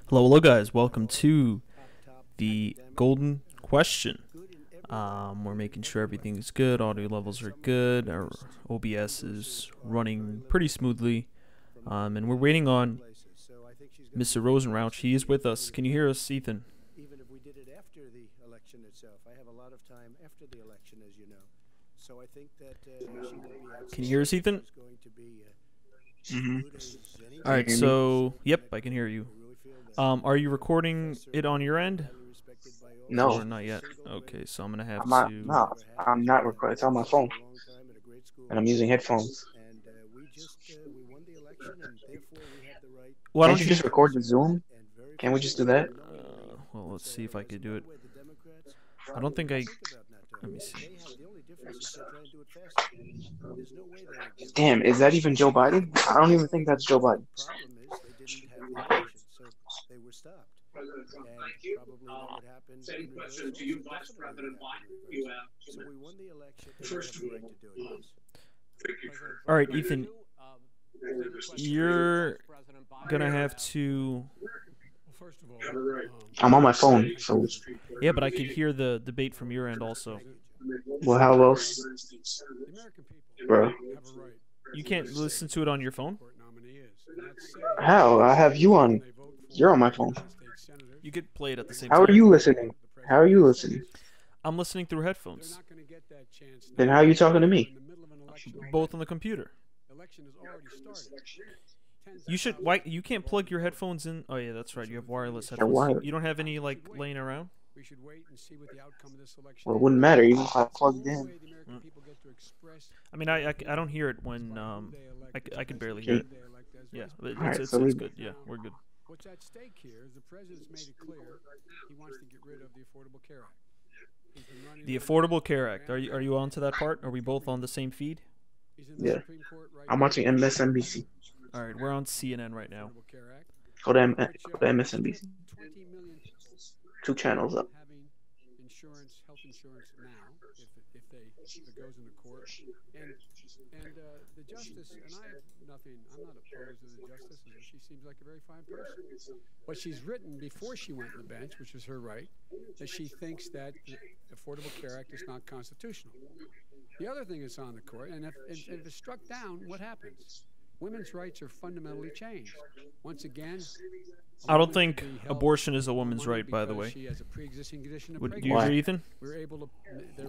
Hello, guys. Welcome to the Golden Question. We're making sure everything is good, audio levels are good, our OBS is running pretty smoothly, and we're waiting on Mr. Rosenrauch. He is with us. Can you hear us, Ethan? Even if we did it after the election itself. I have a lot of time after the election, as you know. So I think that she will be Can you hear us, Ethan? going to be Mm-hmm. good as any. All right. Can you hear me? So, yep, I can hear you. Are you recording it on your end? No, Or not yet? Okay, so I'm gonna have I'm not. to. No, I'm not recording. It's on my phone, and I'm using headphones. And we won the election, and therefore we have the right. Why Can't don't you you? just record the Zoom? Can't we just do that? Well, let's see if I could do it. I don't think I. Let me see. The only difference is they're trying to do it faster. There's no way they would give Damn, is that even Joe Biden? I don't even think that's Joe Biden. problem is they didn't have the election, so they were stopped. And probably that would happen in reverse also, definitely would happen in reverse. So we won the election and we have the right to do it, yes. All right, Ethan, you're gonna have to. First of all, I'm on my phone, so Yeah, but I could hear the debate from your end also. well, how else, the American people bro? have a right. You can't listen to it on your phone. Court nominee is. That's How? I have you on. they vote for You're on my phone. United States senators. You could play it at the same How are time. you listening? How are you listening? I'm listening through They're headphones, not going to get that chance. Then now. how are you talking to We're me? in the middle of an election both on the computer. Election has already started. Tens of You should. thousands Why of you can't people plug your voted. headphones in? Oh yeah, that's right. You have wireless Yeah, headphones. why? You don't have any like laying around. We should wait and see what the outcome of this election Well, it is. wouldn't matter even if I It's the plugged only in. way the American Mm. people get to express I mean, I don't hear it when I could barely hear it. Yeah, but Alright, it's so we- good. Yeah, we're good. What's at stake here is the president's made it clear he wants to get rid of the Affordable Care Act. He's been running The on Affordable Care Act. Are you on to that part? Are we both on the same feed? He's in the Yeah. Supreme Court right I'm now. watching MSNBC. All right, we're on CNN right now. Affordable Care Act, Go to, which, go to MSNBC. 20 million people 2 channels up. having insurance, health insurance now, if it goes into court, and the justice, and I have nothing. I'm not opposed to the justice. She seems like a very fine person. What she's written before she went on the bench, which is her right, that she thinks that the Affordable Care Act is not constitutional. The other thing that's on the court, and if it's struck down, what happens? Women's rights are fundamentally changed. Once again, I don't think abortion is a woman's right, by the way. She has a pre-existing condition of Do you pregnancy. Why? agree, Ethan? They were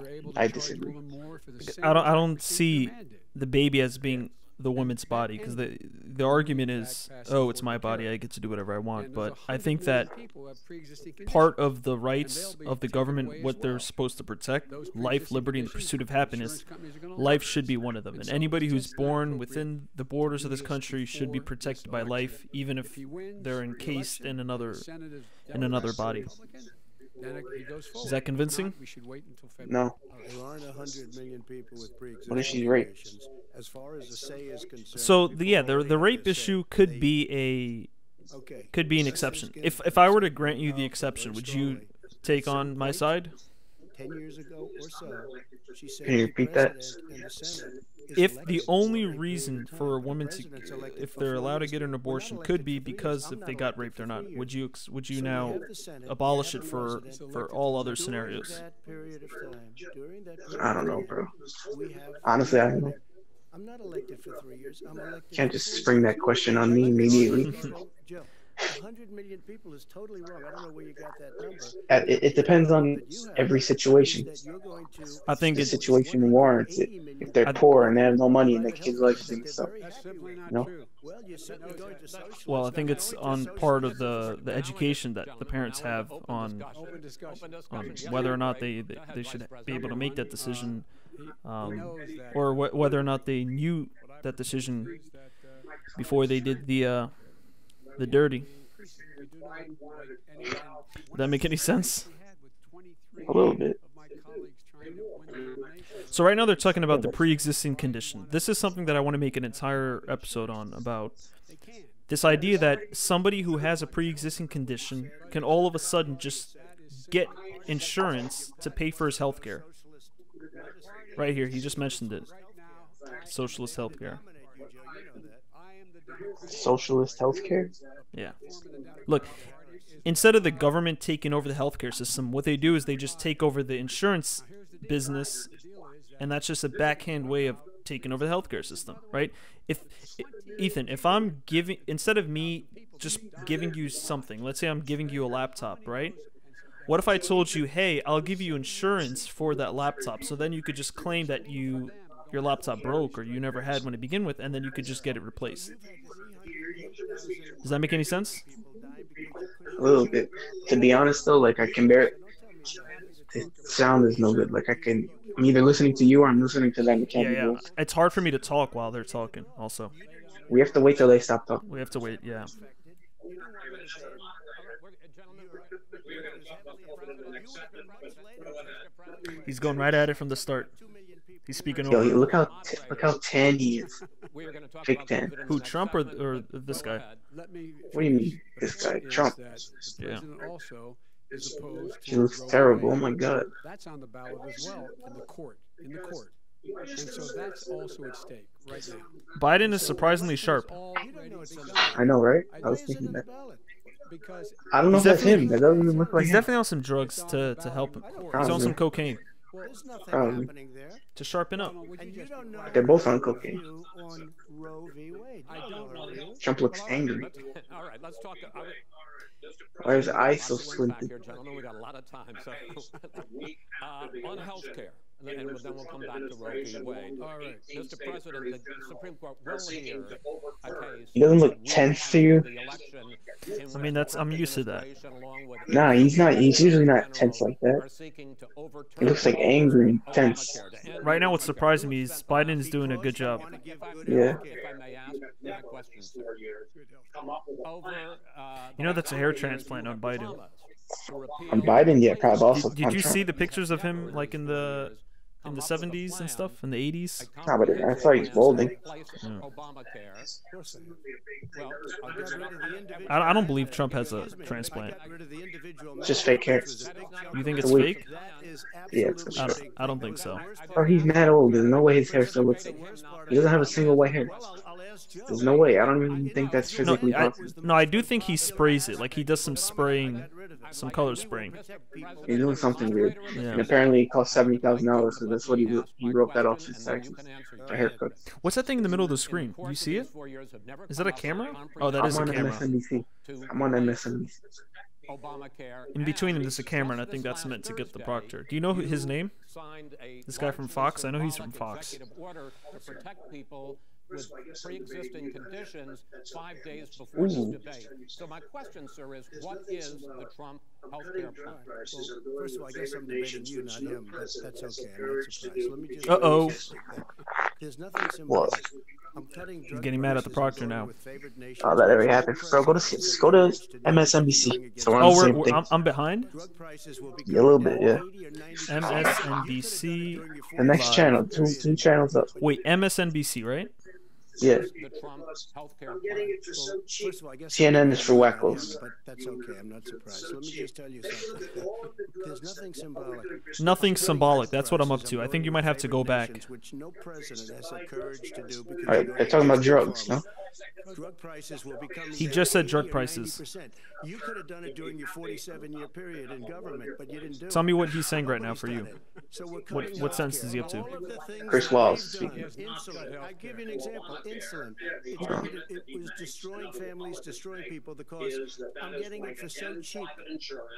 able to I charge disagree. a woman more for the same I don't procedure see demanded. the baby as being the woman's body because the argument is, oh, it's my body, I get to do whatever I want. And there's But I 100 think million that people who have pre-existing part conditions. of the rights they'll be of the taken government, away what as they're well. supposed to protect, Those life, pre-existing liberty, and the conditions, pursuit of insurance happiness, companies are gonna life look should at. be one of them. And so anybody it's who's just not born appropriate within the to borders do of this this country should be before this protected by election. life, even if If he wins they're the encased election, in another. the Senate is in another Democrat, body. Republican, then he goes forward. Is that If convincing? not, we should wait until February. No. There aren't 100 million people with pre-existing What if she's raped? conditions. As far as the say is concerned. So people yeah, already the have rape their issue say. could They- be Okay. could be an Let's exception. get If I were to something grant you the powerful, exception, very would you strongly. take At some on my point, side? 10 years ago or so, she said Can you the repeat that? president and the Senate is If the elected only for a period reason of time. for a The woman president's to, elected if for they're 4 allowed to years. get an We're not abortion, elected could for be 3 years. because I'm if not they got elected raped for or not. 3 Would years. you So we now have the Senate, we abolish have it a for president. all other During scenarios? that period of time, during that period I don't of know, time, bro. we have Honestly, I don't know. I'm not elected for 3 years. I'm elected Can't for just 4 spring years. that question on I'd me like to argue immediately. with Joe. 100 million people is totally wrong. I don't know where you got that number. It depends on every situation. I think The it. situation warrants it. If they're poor and they have no money and their kid's life is being sucked, That's simply not you know? true. Well, you're certainly going to socialists. Well, I think it's on part of the education that the parents have on Open discussion. whether or not they should be able to make that decision, He knows that or whether or not they knew that decision is that before they did the dirty. we do not write any. Does that make any sense? We had with 23 a little bit. of my colleagues trying to win the nomination. So right now they're talking about the pre-existing condition. This is something that I want to make an entire episode on about. They can. This idea that somebody who has a pre-existing condition can all of a sudden just get insurance to pay for his health care. Right here, he just mentioned it. Right now, Socialist health care. I am the Democratic socialist healthcare. Yeah. form of the Democratic Look, Party instead of the government taking over the healthcare system, what they do is they just take over the insurance business, and that's just a backhand way of taking over the healthcare system, right? If Ethan, if I'm giving, instead of me just giving you something, let's say I'm giving you a laptop, right? What if I told you, hey, I'll give you insurance for that laptop, so then you could just claim that your laptop broke or you never had one to begin with, and then you could just get it replaced. Does that make any sense? A little bit. To be honest though, like I can bear the sound is no good. Like I'm either listening to you or I'm listening to them. It can't be Yeah. both. It's hard for me to talk while they're talking, also. We have to wait till they stop talking. We have to wait, yeah. He's going right at it from the start. He's speaking Yo, over. look how tan he is. Big tan. Who, Trump or this guy? What do you mean, this guy, Trump? Yeah. He looks terrible. Oh my God. That's on the ballot as well in the court. And so that's also at stake right now. Biden is surprisingly sharp. I know, right? I was thinking that. I don't know if that's him. That doesn't even look like He's him. definitely on some drugs to help him. He's on some cocaine There's nothing Probably. happening there. to sharpen up. And you don't know They're both on cocaine. view on Roe v. Wade. Trump looks angry. All right, let's talk. Why is his eyes so squinted? Here, gentlemen, we got a lot of time. So, on health care, and then we'll come back to Roe v. Wade. All right, Mr. President, the Supreme Court will hear a case. He doesn't look tense to you. I mean, I'm used to that. Nah, he's not. He's usually not tense like that. He looks like angry and tense. Right now, what's surprising me is Biden is doing a good job. Yeah. If I may ask a question, sir. You know, that's a hair transplant on Biden. On Biden, yeah, probably also. Did you see the pictures of him like in the 70s and stuff, in the 80s? Nah, but I thought he's balding. Yeah. I don't believe Trump has a transplant. Just fake hair. You think it's So fake? Yeah, it's for sure. I don't think so. Oh, he's mad old. There's no way his hair still looks like. He doesn't have a single white hair. There's no way. I don't even think that's physically possible. No, I do think he sprays it. Like he does some spraying, some color spraying. He's doing something weird. Yeah. And apparently it cost $70,000, so that's what he wrote that off his taxes. A haircut. What's that thing in the middle of the screen? Do you see it? Is that a camera? Oh, that is a I'm on camera. MSNBC. I'm on MSNBC. In between them, there's a camera, and I think that's meant to get the proctor. Do you know his name? This guy from Fox? I know he's from Fox. With pre-existing conditions 5 days before this debate. So my question, sir, is what is the Trump health care plan? Well, first of all, I guess I'm debating you, not him, but that's okay. I'm not surprised. Let me just Uh-oh. There's nothing symbolic. I'm cutting He's getting mad at the proctor now. Oh, that ever happened. Bro, go to MSNBC. So we're on the same thing. I'm behind. Yeah, a little bit, yeah. MSNBC. The next channel, two channels up. Wait, MSNBC, right? Yeah. The Trump health care plan. First of all, I guess CNN is for wackos. but that's okay. I'm not surprised. Let me just tell you something. There's nothing symbolic. Nothing symbolic. That's what I'm up to. I think you might have to go back. Which no president has the courage to do because Alright, they're talking about drugs, no? drug prices will become He just said drug prices. 90%. You could have done it during your 47-year period in government, but you didn't do it. Tell me what he's saying right now for you. So we're What cutting what healthcare. sentence is he up to? All of the things Chris that Wallace we've done, speaking. Insulin. I'll give you an example. Insulin. It was destroying families, destroying people because I'm getting it for so cheap.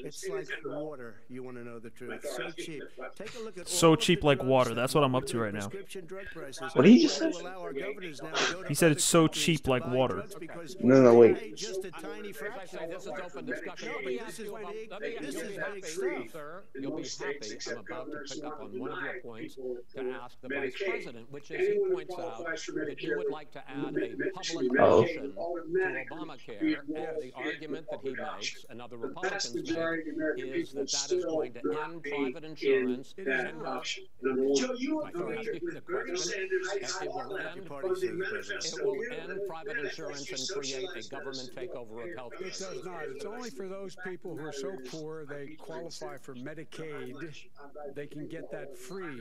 It's like water. You want to know the truth. So cheap. Take a look at So all of cheap the like drugs water. that That's what I'm up to include right now. prescription drug prices. What did he just say? Will allow our governors now to go to He said it's so other countries cheap to like buy water. drugs because No, they wait. pay just a tiny fraction. This is open discussion. No, Let me but ask this is you about, big. let me, This you'll is be big happy, stuff. sir. You'll be happy. I'm about to pick up on one of your points to ask the Vice President, which is he points out that you would like to add a public option to Obamacare, and the argument that he makes, and other Republicans make, is that that is going to end private insurance. It is an option. The question, it will end private insurance and create a government takeover of health care. It does not. It's only for those people who are so poor they qualify for Medicaid. They can get that free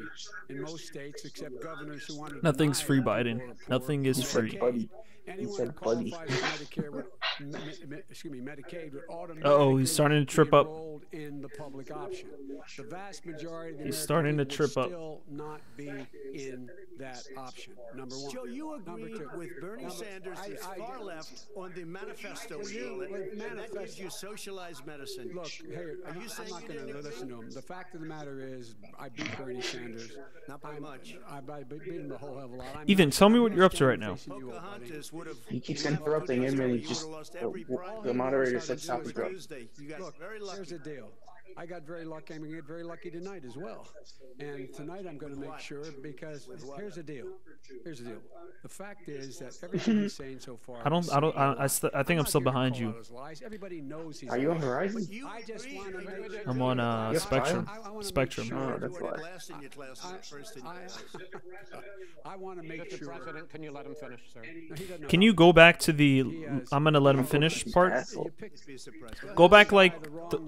in most states, except governors who want to. Nothing's deny free, it to Biden. poor Nothing is He said free. buddy. Anyone said who buddy. qualifies for Medicare would Medicaid would automatically Uh-oh, he's starting to trip be up. enrolled in the public option. The vast majority of the He's American starting to people trip would up. still not be in that option. Number one. Joe, you Number agree two. with Bernie Sanders' far left on the manifesto, we call it, and that gives you socialized medicine. Look, hey, I'm not going to listen to him. The fact of the matter is, I beat Bernie Sanders. Not by much. I beat him a whole hell of a lot. Ethan, tell me what you're up to right now. Pocahontas would have. He keeps interrupting him, and he just the moderator said stop and drop. You guys very lucky. Here's the deal. I got very lucky. I'm going to get very lucky tonight as well. And tonight I'm going to make sure, because here's the deal. Here's the deal. The fact is that everything he's saying so far. I think I'm still behind you. Everybody knows he's Are you on Verizon? I just want to make sure. I'm on Spectrum. Spectrum. Oh, that's why. I want to make Mr. sure. President, can you let him finish, sir? No, he doesn't know Can how. you go back to the I'm gonna let him finish part? Asshole. Go back like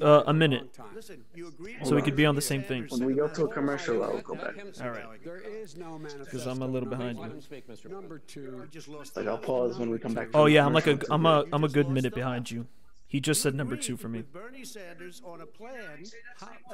a minute, Listen, you agree so we could be on the same thing. When we go to a commercial, I'll go back. All right. There is no manifesto. Because I'm a little behind Let you. him speak, Mr. President. Number two. Like I'll pause when we come back. Oh from yeah, I'm like commercial. I'm a good minute behind you. He just said number 2 for me. With Bernie Sanders on a plan.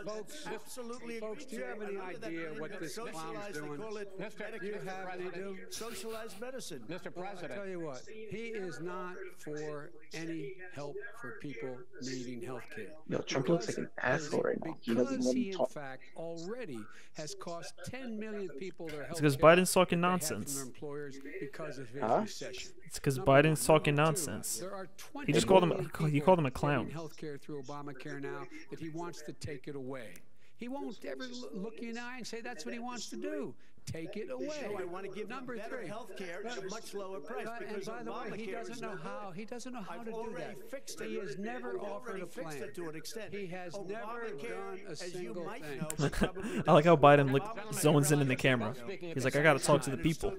Folks, Absolutely. folks, do you have any idea what this clown's doing? Call it Do you have any idea? socialized medicine. Mr. I'll President. tell you what, he is not for any help for people needing health care. Yo, Trump looks like an asshole right now. He doesn't Because let he, him in talk. fact, already has cost 10 million people their health It's because care Biden's talking they had from nonsense. their employers because of his Huh? recession. It's because Number Biden's one. talking Number two, nonsense. there are 20 He just called him million he called him a people clown. getting health care through Obamacare now that he wants to take it away. He won't ever look you in the eye and say that's what he wants to do. Take it away. Show I want to give Number better three. health care at a much lower price And because by the way, he Obamacare doesn't is know no how. good. He doesn't know how I've to do already that. fixed it. He has never I've offered already a fixed plan. it to an extent. He has never Obamacare, done a as you single might thing. know, probably I like how Biden Obamacare- zones in the camera. He's like, I gotta talk to the people.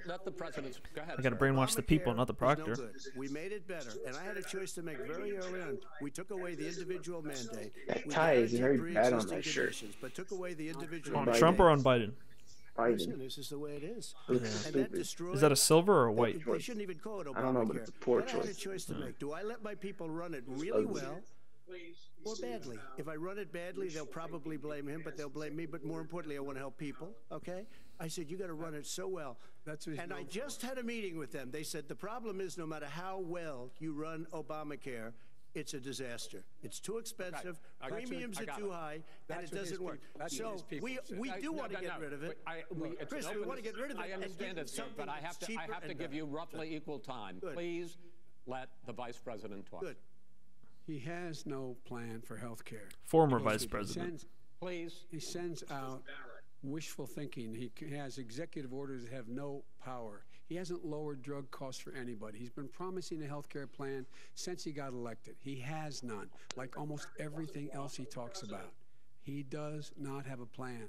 Let the president. Go ahead. I gotta sir. brainwash the people, not the Obamacare is no proctor. good. We made it better, and I had a choice to make very early on. We took away the individual mandate. That We tie is guaranteed very bad on pre-existing that shirt. conditions, but took away the individual On Biden. Trump or on Biden? Listen, Biden. this is the way it is. Looks And that stupid. destroyed. Is that a silver or a white? They shouldn't even call it Obamacare. I don't know, but it's a poor Then I had a choice. choice to make. Do I let my people run it really ugly. well or badly? If I run it badly, they'll probably blame him, but they'll blame me. But more importantly, I want to help people. Okay? I said, you got to run it so well. That's what he's And I known for. just had a meeting with them. They said the problem is no matter how well you run Obamacare, it's a disaster. It's too expensive. I got you. Premiums I are got too it. high, and That's it what his doesn't work. people- that's what So his people we say. do want to get rid of it. It's Chris, an we open- want to get rid of it. I and understand give it, sir, but something I have to cheaper and give better. you roughly equal time. Good. Please let the vice president talk. Good. He has no plan for health care. Former vice president. Please. He sends out wishful thinking. He has executive orders that have no power. He hasn't lowered drug costs for anybody. He's been promising a health care plan since he got elected. He has none, like almost everything else he talks about. He does not have a plan.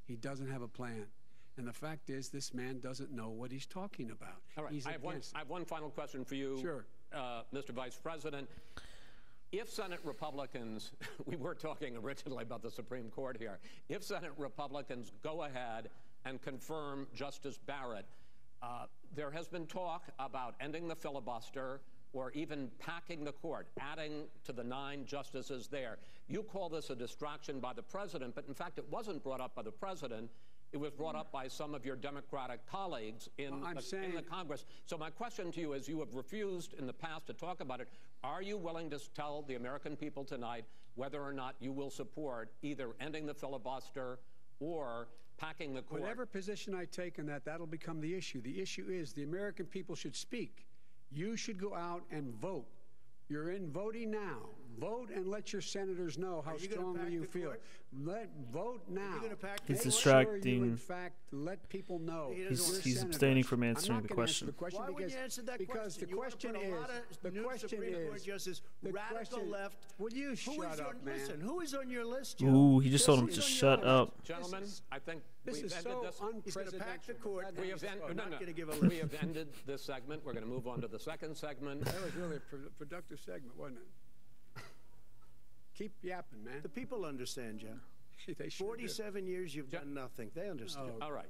He doesn't have a plan. And the fact is, this man doesn't know what he's talking about. All right. He's I have one final question for you, Sure. Mr. Vice President. If Senate Republicans, we were talking originally about the Supreme Court here, if Senate Republicans go ahead and confirm Justice Barrett, there has been talk about ending the filibuster or even packing the court, adding to the 9 justices there. You call this a distraction by the president, but in fact, it wasn't brought up by the president. It was brought up by some of your Democratic colleagues in the Congress. So my question to you is, you have refused in the past to talk about it. Are you willing to tell the American people tonight whether or not you will support either ending the filibuster or packing the court? Whatever position I take on that, that'll become the issue. The issue is the American people should speak. You should go out and vote. You're in voting now. Vote and let your senators know how strongly you feel. Vote now. He's Make sure you, distracting. in fact, let people know. He's abstaining from answering the question. Why would you answer that because question? the question is, radical left. Will you shut up, man? Listen, who is on your list, Joe? Ooh, he just told him Who's to on your shut list? up. Gentlemen, I think This we've is ended so this. He's going to pack the unprecedented. court. We have, I'm not going to give a we list. have ended this segment. We're going to move on to the second segment. That was really a productive segment, wasn't it? Keep yapping, man. The people understand, Joe. They sure did. 47 years you've done nothing. They understand. All right.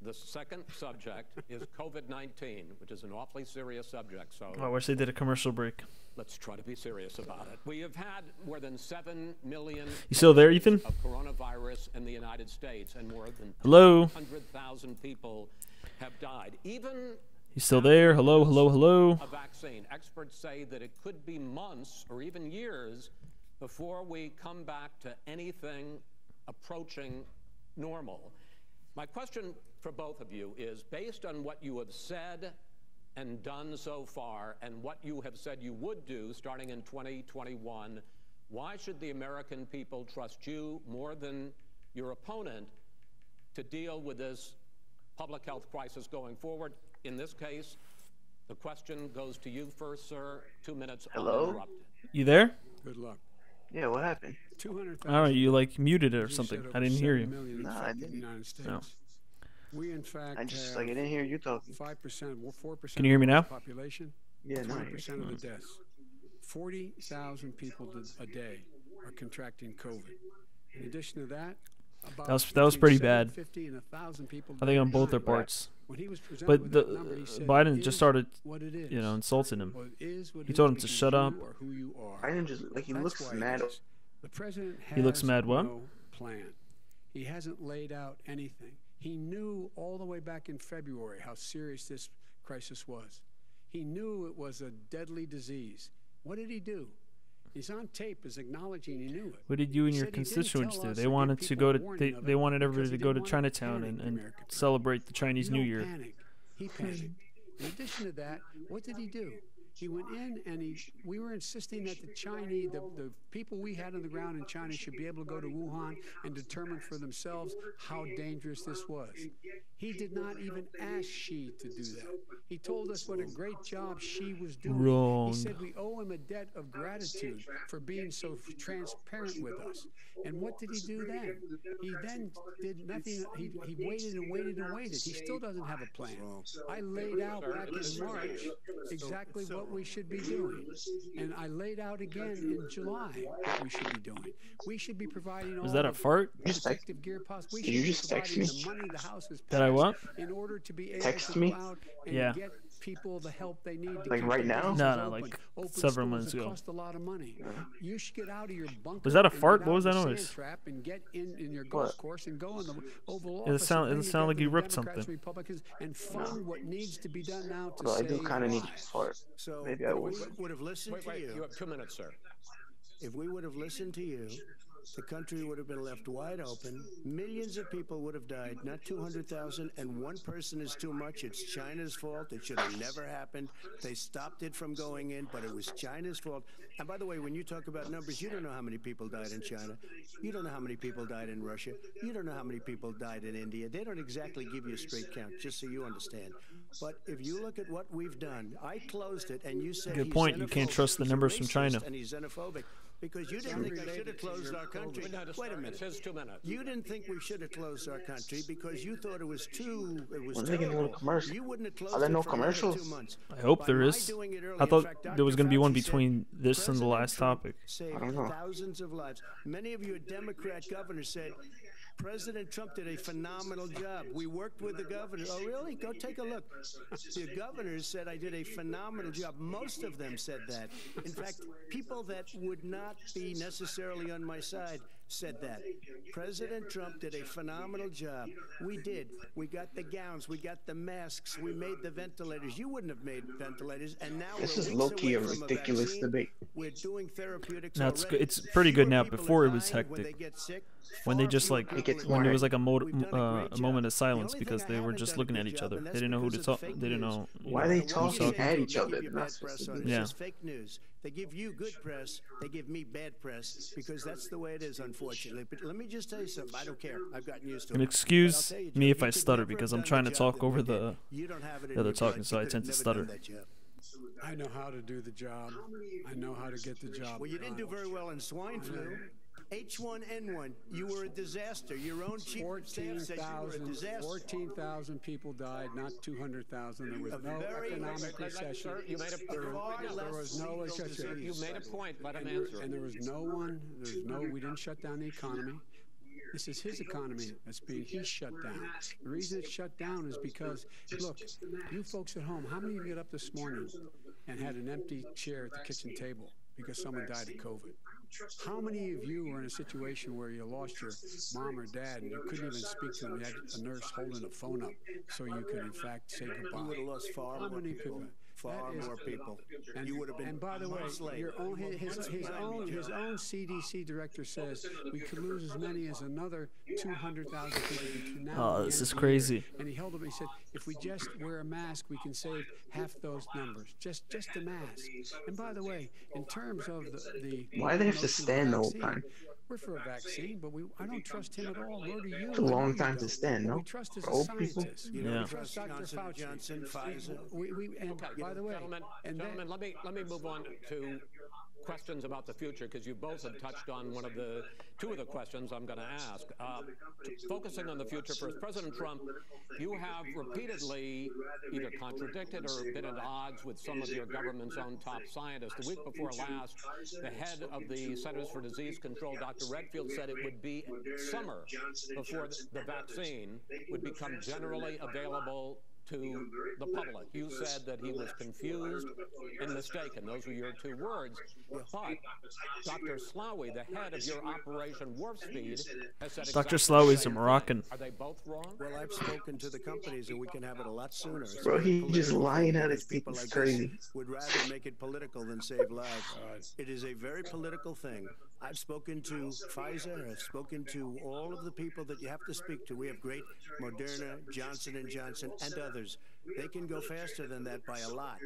The second subject is COVID-19, which is an awfully serious subject. So Oh, I wish they did a commercial break. Let's try to be serious about it. We have had more than 7 million You still there, Ethan? of coronavirus in the United States, and more than Hello? 100,000 people have died. Even You still there? Hello, hello, hello. a vaccine, experts say that it could be months or even years before we come back to anything approaching normal. My question for both of you is, based on what you have said and done so far, and what you have said you would do starting in 2021, why should the American people trust you more than your opponent to deal with this public health crisis going forward? In this case, the question goes to you first, sir. 2 minutes uninterrupted. You there? Good luck. Yeah, what happened? 200,000. All right, you like muted it or As you something. said, I over didn't hear 7 you. million No, I infected in didn't. the United States. No. We, in fact, I just have like I didn't hear you talking. 5%, 4% Can you hear me now? of the population, Yeah, no. 20% of the deaths. 40,000 people a day are contracting COVID. In addition to that, about That was pretty between bad. 750 and 1,000 people I think on both their died. parts. When he was presented But with the that number, he said, Biden "It just is started, what it is. insulting him. Well, it is what He it told is him to because shut you up. are who you are." I didn't just like he That's looks why it mad. is. The president has He looks mad what? no plan. He hasn't laid out anything. He knew all the way back in February how serious this crisis was. He knew it was a deadly disease. What did he do? He's on tape as acknowledging he knew it. What did you and He your said he didn't constituents tell do? us They to give wanted to people go a to warning of they it wanted everybody because to he go to didn't want to Chinatown panic the and American people. celebrate the Chinese You New don't Year. panic. He panicked. In addition to that, what did he do? He went in and we were insisting that the people we had on the ground in China should be able to go to Wuhan and determine for themselves how dangerous this was. He did not even ask Xi to do that. He told us what a great job Xi was doing. Wrong. He said we owe him a debt of gratitude for being so transparent with us. And what did he do then? He then did nothing. He waited and waited and waited. He still doesn't have a plan. I laid out back in March exactly what we should be doing. And I laid out again in July what we should be doing. We should be providing all Was that a the fart? protective gear possible. We Did should you be just text providing me? the money the House has Did I passed what? in order to be able Text to me? go out and Yeah. get people the help they need to Like keep right their now? businesses No, open. like Open several schools months that ago. cost a lot of money. You should get out of your bunker. Was that a and fart? get What out was of that the noise? sand trap and get in your What? golf course and go in the Oval It Office. sound- and it bring sounded like together you the ripped Democrats, something. Republicans, and fund what needs to be done now to Well, I save do kind of need lives. to fart. So Maybe I if will. we would have listened Wait, to you you, have 2 minutes, sir. if we would have listened to you, the country would have been left wide open. Millions of people would have died, not 200,000, and one person is too much. It's China's fault. It should have never happened. They stopped it from going in, but it was China's fault. And by the way, when you talk about numbers, you don't know how many people died in China. You don't know how many people died in Russia. You don't know how many people died in India. They don't exactly give you a straight count, just so you understand. But if you look at what we've done, I closed it, and you said Good he's point. You can't xenophobic. trust the He's a numbers from racist, China. and he's xenophobic. Because you didn't think we should have closed our country. Wait a minute. It says 2 minutes. You didn't think we should have closed our country because you thought it was Was they getting a little terrible. commercial? You wouldn't have closed Are there it no for another 2 commercials? months. I hope By there my is. doing it early, I in thought fact, there was Dr. going to be one Fauci said between this and the President last Trump topic. saved I don't know. thousands of lives. Many of you Democrat governors said President Trump did a phenomenal job. We worked with the governor. Oh, really? Go take a look. The governors said I did a phenomenal job. Most of them said that. In fact, people that would not be necessarily on my side said that. President Trump did a phenomenal job. We did. We got the gowns. We got the masks. We made the ventilators. You wouldn't have made ventilators. And now This we're is weeks low-key away a from ridiculous vaccine. debate. We're doing therapeutics No, it's already. it's pretty good Fewer now. people Before are it was dying when they hectic. get sick. When they Far just fewer like people gets are when more there dying. was like We've done a a great moment job. of silence The only because thing I they were haven't just done a looking good at each job, other. and They that's didn't know who to because talk. of fake They didn't news. know. Why are they Why do you talking say at they each give other? you They're bad not press supposed to on do it? this. Yeah. It's just fake news. They give you good press. They give me bad press because that's the way it is, unfortunately. But let me just tell you something. I don't care. I've gotten used to it. And But I'll excuse tell you, me Joe, if you I could stutter never because have I'm done trying the to job talk that over we did. the You don't have it in other your talking, blood. so You I could tend have to never done stutter. that job. I know how to do the job. I know how to get the job Well, you didn't do done. very well in swine flu. H1N1, you were a disaster. Your own chief of staff said you were a disaster. 14,000 people died, not 200,000. There was A no very- economic recession. Sir, you made a There Far was no less lethal recession. disease. You made a point. Let him And answer. there was no one, we didn't shut down the economy. This is his economy he's shut down. The reason it's shut down is because, look, you folks at home, how many of you get up this morning and had an empty chair at the kitchen table because someone died of COVID? How many of you were in a situation where you lost your mom or dad and you couldn't even speak to them? You had a nurse holding a phone up so you could, in fact, say goodbye. You would have lost far more people. Far more people. And you would have been. And by the way, your own, his own CDC director says we could lose as many as another 200,000 people between now and Oh, the this end is of the crazy. year. And he held up. He said, if we just wear a mask, we can save half those numbers. Just a mask. And by the way, in terms of the Why do they have to notion of stand the whole vaccine, time? we're for a vaccine, but I don't trust him at all. Nor do you. It's a long time to stand, no? We trust his For old people? scientists. You Yeah. don't Trust trust Dr. Fauci. Johnson, Pfizer. And by the way, Gentlemen, let me move on to questions about the future, because you both have touched on two of the questions I'm going to ask. Focusing on the future first, President Trump, you have repeatedly either contradicted or been at odds with some of your government's own top scientists. The week before last, the head of the Centers for Disease Control, Dr. Redfield, said it would be summer before the vaccine would become generally available to the public. You said that he was confused and mistaken. Those were your two words. But Dr. Slaoui, the head of your Operation Warp Speed, has said Dr. exactly Slaoui the is a same thing. Moroccan. Are they both wrong? Well, I've spoken to the companies, and we can have it a lot sooner. It's Bro, very he just political lying thing out because his people teeth. It's like this crazy. would rather make it political than save lives. It is a very political thing. I've spoken to Pfizer. I've spoken to all of the people that you have to speak to. We have great Moderna, Johnson & Johnson, and others. They can go faster than that by a lot.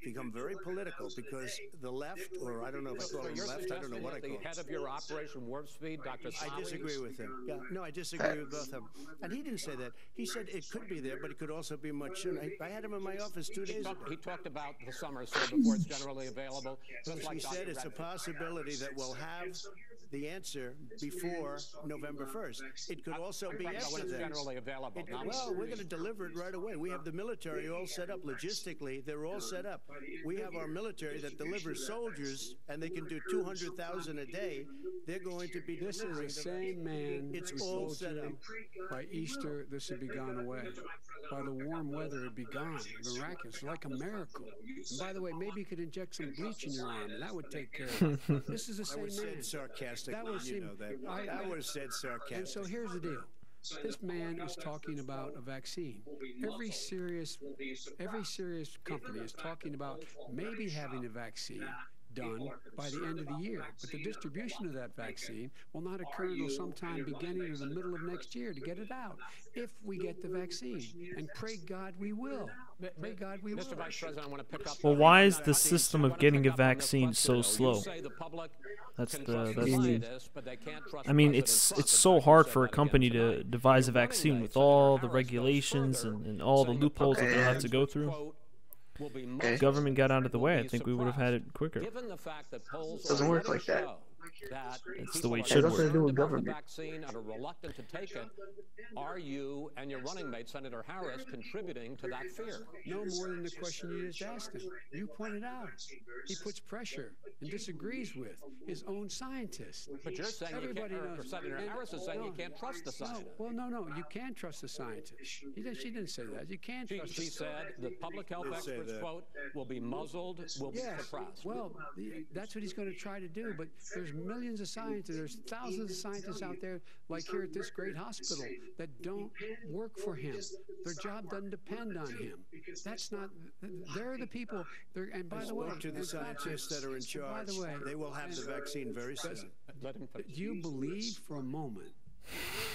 Become very political because the left, or I don't know if I call So him you're left, I don't know suggesting what I that call the him. head of your Operation Warp Speed, Dr. Slaoui? I disagree with him. Yeah, no, I disagree with both of them. And he didn't say that. He said it could be there, but it could also be much sooner. I had him in my office 2 days ago. He talked about the summer, so before it's generally available. Just like He said Dr. it's a Redfield. possibility that we'll have the answer before November 1st. It could also be When after it's that. generally available. Now, Well, we're going to deliver it right away. We have the military all set up logistically. They're all set up. We have our military that delivers soldiers, and they can do 200,000 a day. They're going to be this is delivering the them. same man It's who all told set you up. by Easter this would be gone away. By the warm weather, it'd be gone. Miraculous, like a miracle. And by the way, maybe you could inject some bleach in your arm, and that would take care of it. This is the That same was man. said sarcastically. That was You him. know that. That was said sarcastically. And so here's the deal. This man is talking about a vaccine. Every serious company is talking about maybe having a vaccine done by the end of the year. But the distribution of that vaccine will not occur until sometime beginning or the middle of next year to get it out, if we get the vaccine. And pray God we will. Pray God we will. Mr. Vice President, I want to pick up. Well, on why that. is the system of getting a vaccine so slow? You say the public That's can the trust that's scientists, but they can't trust I mean, President it's Trump. In so fact, hard you for a said that company again to tonight. devise a Your running vaccine mate, with Senator all the Harris, goes regulations further, and all the saying loopholes that public they'll have to health, go through. quote, will be Okay. most Government got out of the way. I be think we would have had it quicker. Given the fact that polls Doesn't work already like that. show that It's the people way it are should It has nothing to do with concerned about government. the vaccine and are reluctant to take it, are you and your running mate, Senator Harris, contributing to that fear? No more than the question you just asked him. You pointed out. He puts pressure and disagrees with his own scientists. But you're saying Everybody you can't, or knows. Senator And- Harris is saying you can't trust the scientists. No. You can trust the scientists. She didn't say that. You can't trust She the said the public health Did say experts, that. quote, will be muzzled, will be Yes. suppressed. Well, that's what he's going to try to do. But there's millions of scientists. There's thousands of scientists out there, like here at this great hospital, that don't work for him. Their job doesn't depend on him. That's not. They're the people. And by the way, Spoke to the and scientists that are in by charge. the way, They will have the vaccine very soon. Let him finish. do you believe for a moment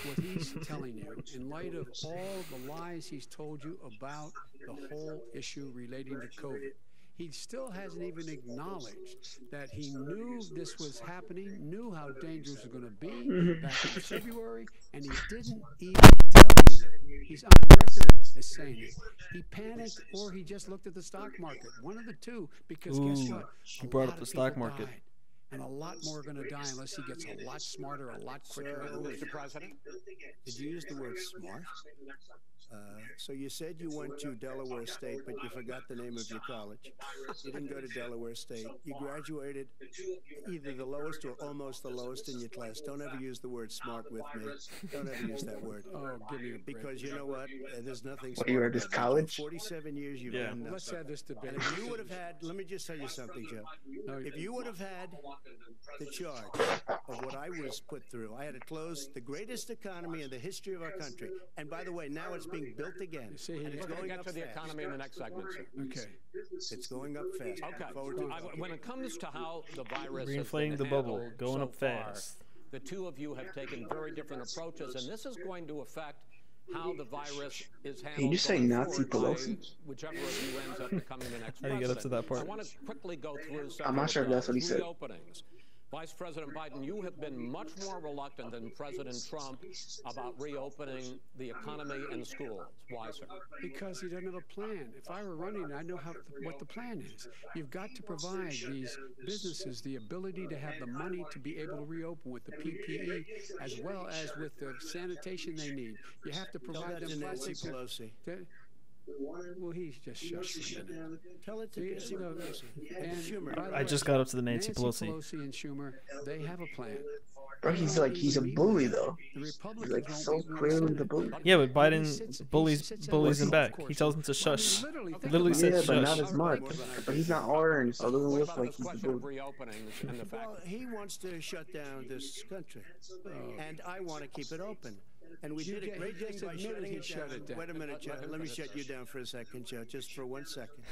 what he's telling you in light of all the lies he's told you about the whole issue relating to COVID? He still hasn't even acknowledged that he knew this was happening, knew how dangerous it was going to be back in February, and he didn't even tell you that. He's on record as saying it. He panicked, or he just looked at the stock market. One of the two, because guess Ooh, what? he A brought lot up the of stock people market. died, and a lot more are going to die unless he gets a lot smarter, a lot quicker. So, Mr. President? Did you use the word smart? So you said you went to Delaware State, but you forgot the name of your college. You didn't go to Delaware State. You graduated either the lowest or almost the lowest in your class. Don't ever use the word smart with me. Don't ever use that word. Oh, give me a break. Because you know what? There's nothing What, smart you were at about this that, Joe. college? 47 years you've Yeah. done nothing. Let's have this debate. And if you would have had, let me just tell you something, Joe. No, If you would have had the charge of what I was put through, I had to close the greatest economy in the history of our country. And by the way, now it's being built again. You see, And we're it's We're going going to get up to the fast. economy in the next segment, sir. okay. It's going up fast. Okay. Forward to it. When it comes to how the virus has Reinflating been the bubble, handled going so up far, fast. the two of you have taken very different approaches, and this is going to affect how the virus is handled. Did you say going Nazi forward by Pelosi? whichever of you ends up becoming the next I didn't get up to that part. I want to quickly go through some I'm not sure if that's what he said. reopenings. Vice President Biden, you have been much more reluctant than President Trump about reopening the economy and schools. Why, sir? Because he doesn't have a plan. If I were running, I know what the plan is. You've got to provide these businesses the ability to have the money to be able to reopen with the PPE as well as with the sanitation they need. You have to Tell provide that them to Nancy plastic. Pelosi. Well, he's just shushed me. Tell it to See, Nancy you know, Pelosi. and Schumer. by the I way, just got up to the Nancy Pelosi. and Schumer, they have a plan. Bro, he's a bully though. The He's Republicans like won't so be in clearly Senate. the bully. Yeah, but He Biden sits bullies on him the back. golf He course. tells him to Well, I mean, shush. literally, think Literally about said Yeah, it. but not shush. as much. But he's not orange, so it doesn't What look about like this he's the question of bully. reopenings and the fact Well, he wants to shut down this country, and I want to keep it open. And we did a great thing by shutting it down. Wait a minute, Joe. Let me shut you down for a second, Joe, just for 1 second.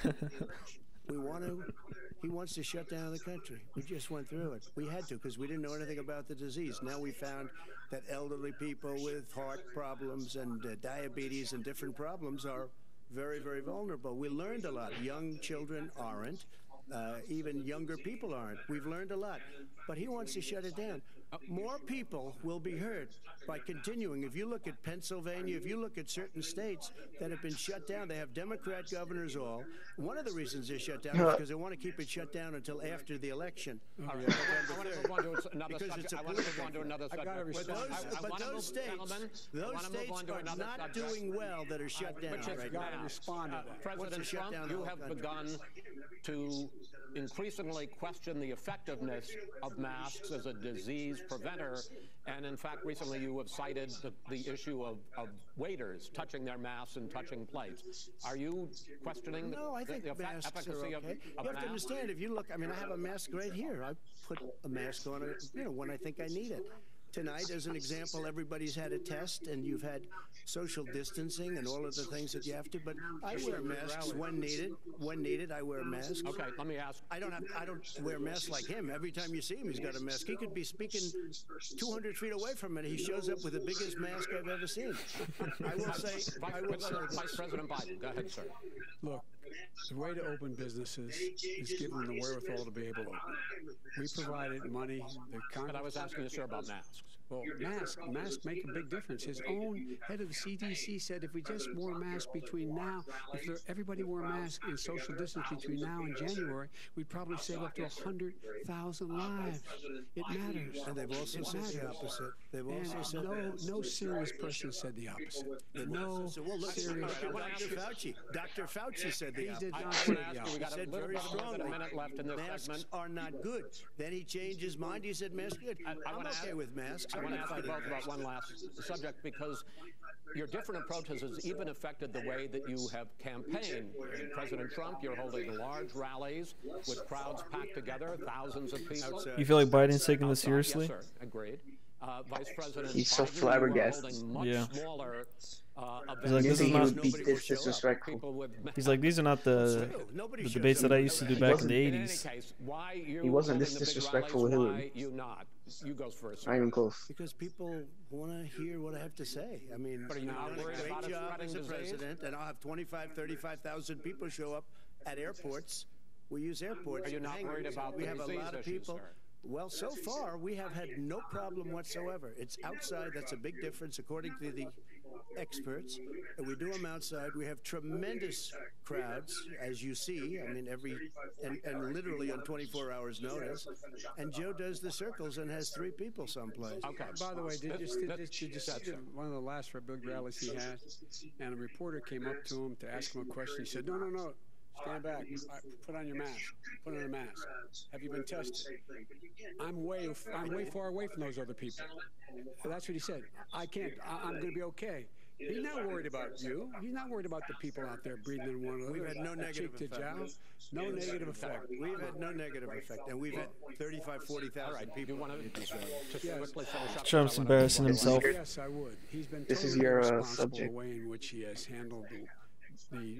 He wants to shut down the country. We just went through it. We had to because we didn't know anything about the disease. Now we found that elderly people with heart problems and diabetes and different problems are very, very vulnerable. We learned a lot. Young children aren't. Even younger people aren't. We've learned a lot. But he wants to shut it down. More people will be hurt by continuing. If you look at Pennsylvania, if you look at certain states that have been shut down, they have Democrat governors all. One of the reasons they're shut down is because they want to keep it shut down until after the election. All right. I want to move on to another Because subject. it's a I want to move on to another I gotta subject. respond. But those states are not doing well that are shut down Which is right gotta now. respond to that. Wants President to shut Trump, down the you whole have country. begun to increasingly question the effectiveness of masks as a disease preventer. And in fact, recently you have cited the issue of waiters touching their masks and touching plates. Are you questioning No, I the think masks are efficacy okay. of You have to masks? understand, if you look, I mean, I have a mask right here. I put a mask on, when I think I need it. Tonight, as an example, everybody's had a test, and you've had social distancing and all of the things that you have to. But I wear masks when needed. When needed, I wear a mask. Okay, let me ask. I don't wear a mask like him. Every time you see him, he's got a mask. He could be speaking 200 feet away from it. He shows up with the biggest mask I've ever seen. I will say Vice President Biden, go ahead, sir. Look, the way to open businesses is give them the wherewithal to be able to open. We provided money. But I was asking you, sir, about masks. Well, masks make a big difference. His own head of the CDC said if we just wore masks between now, if everybody wore masks and social distance between now and January, we'd probably save up to 100,000 lives. It matters. And they've also said the opposite. They've also said no serious person said the opposite. No serious. Dr. Fauci said the He opposite. did I not say want to the ask you, we opposite. got a Said little very bit more than a strongly, minute left in this masks segment. are not good. Then he changed his mind. He said masks good. I I'm wanna okay ask- with masks. I I'm want to not ask you fighting both about masks. one last subject because your different approaches has even affected the way that you have campaigned. President Trump, you're holding large rallies with crowds packed together, thousands of people. You feel like Biden's taking this Outside, seriously? Yes, sir. Agreed. Vice President He's so Biden, you are flabbergasted. holding much Yeah. smaller He's like, this is he not. would be Nobody will this show up. disrespectful. people with He's like, these are not the Nobody the shows debates up. that I used to do back in the In any '80s. case, why you He wasn't holding this the big disrespectful rallies, with Hillary. why you not? You go first. Not even close. Because people want to hear what I have to say. I mean, But are you I've not done a worried great about it job spreading as a disease? president, and I'll have 35,000 people show up at airports. We use airports. Are you not hangars. worried about We the have a disease lot of issues, people. sir? Well, so far, we have had no problem whatsoever. It's outside. That's a big difference, according to the experts. And we do them outside. We have tremendous crowds, as you see. I mean, and literally on 24 hours notice. And Joe does the circles and has 3 people someplace. Okay. By the way, did you see one of the last big rallies he had? And a reporter came up to him to ask him a question. He said, no. Stand back. Put on your mask. Put on a mask. Have you been tested? I'm way far away from those other people. That's what he said. I can't. I'm going to be okay. He's not worried about you. He's not worried about the people out there breathing in one another. We've had no negative effect. No negative effect. We've had no negative effect. And we've had 35, 40,000 people. You want to just quickly finish up? Trump's embarrassing himself. Yes, I would. He's been This is totally your irresponsible subject. the way in which he has handled the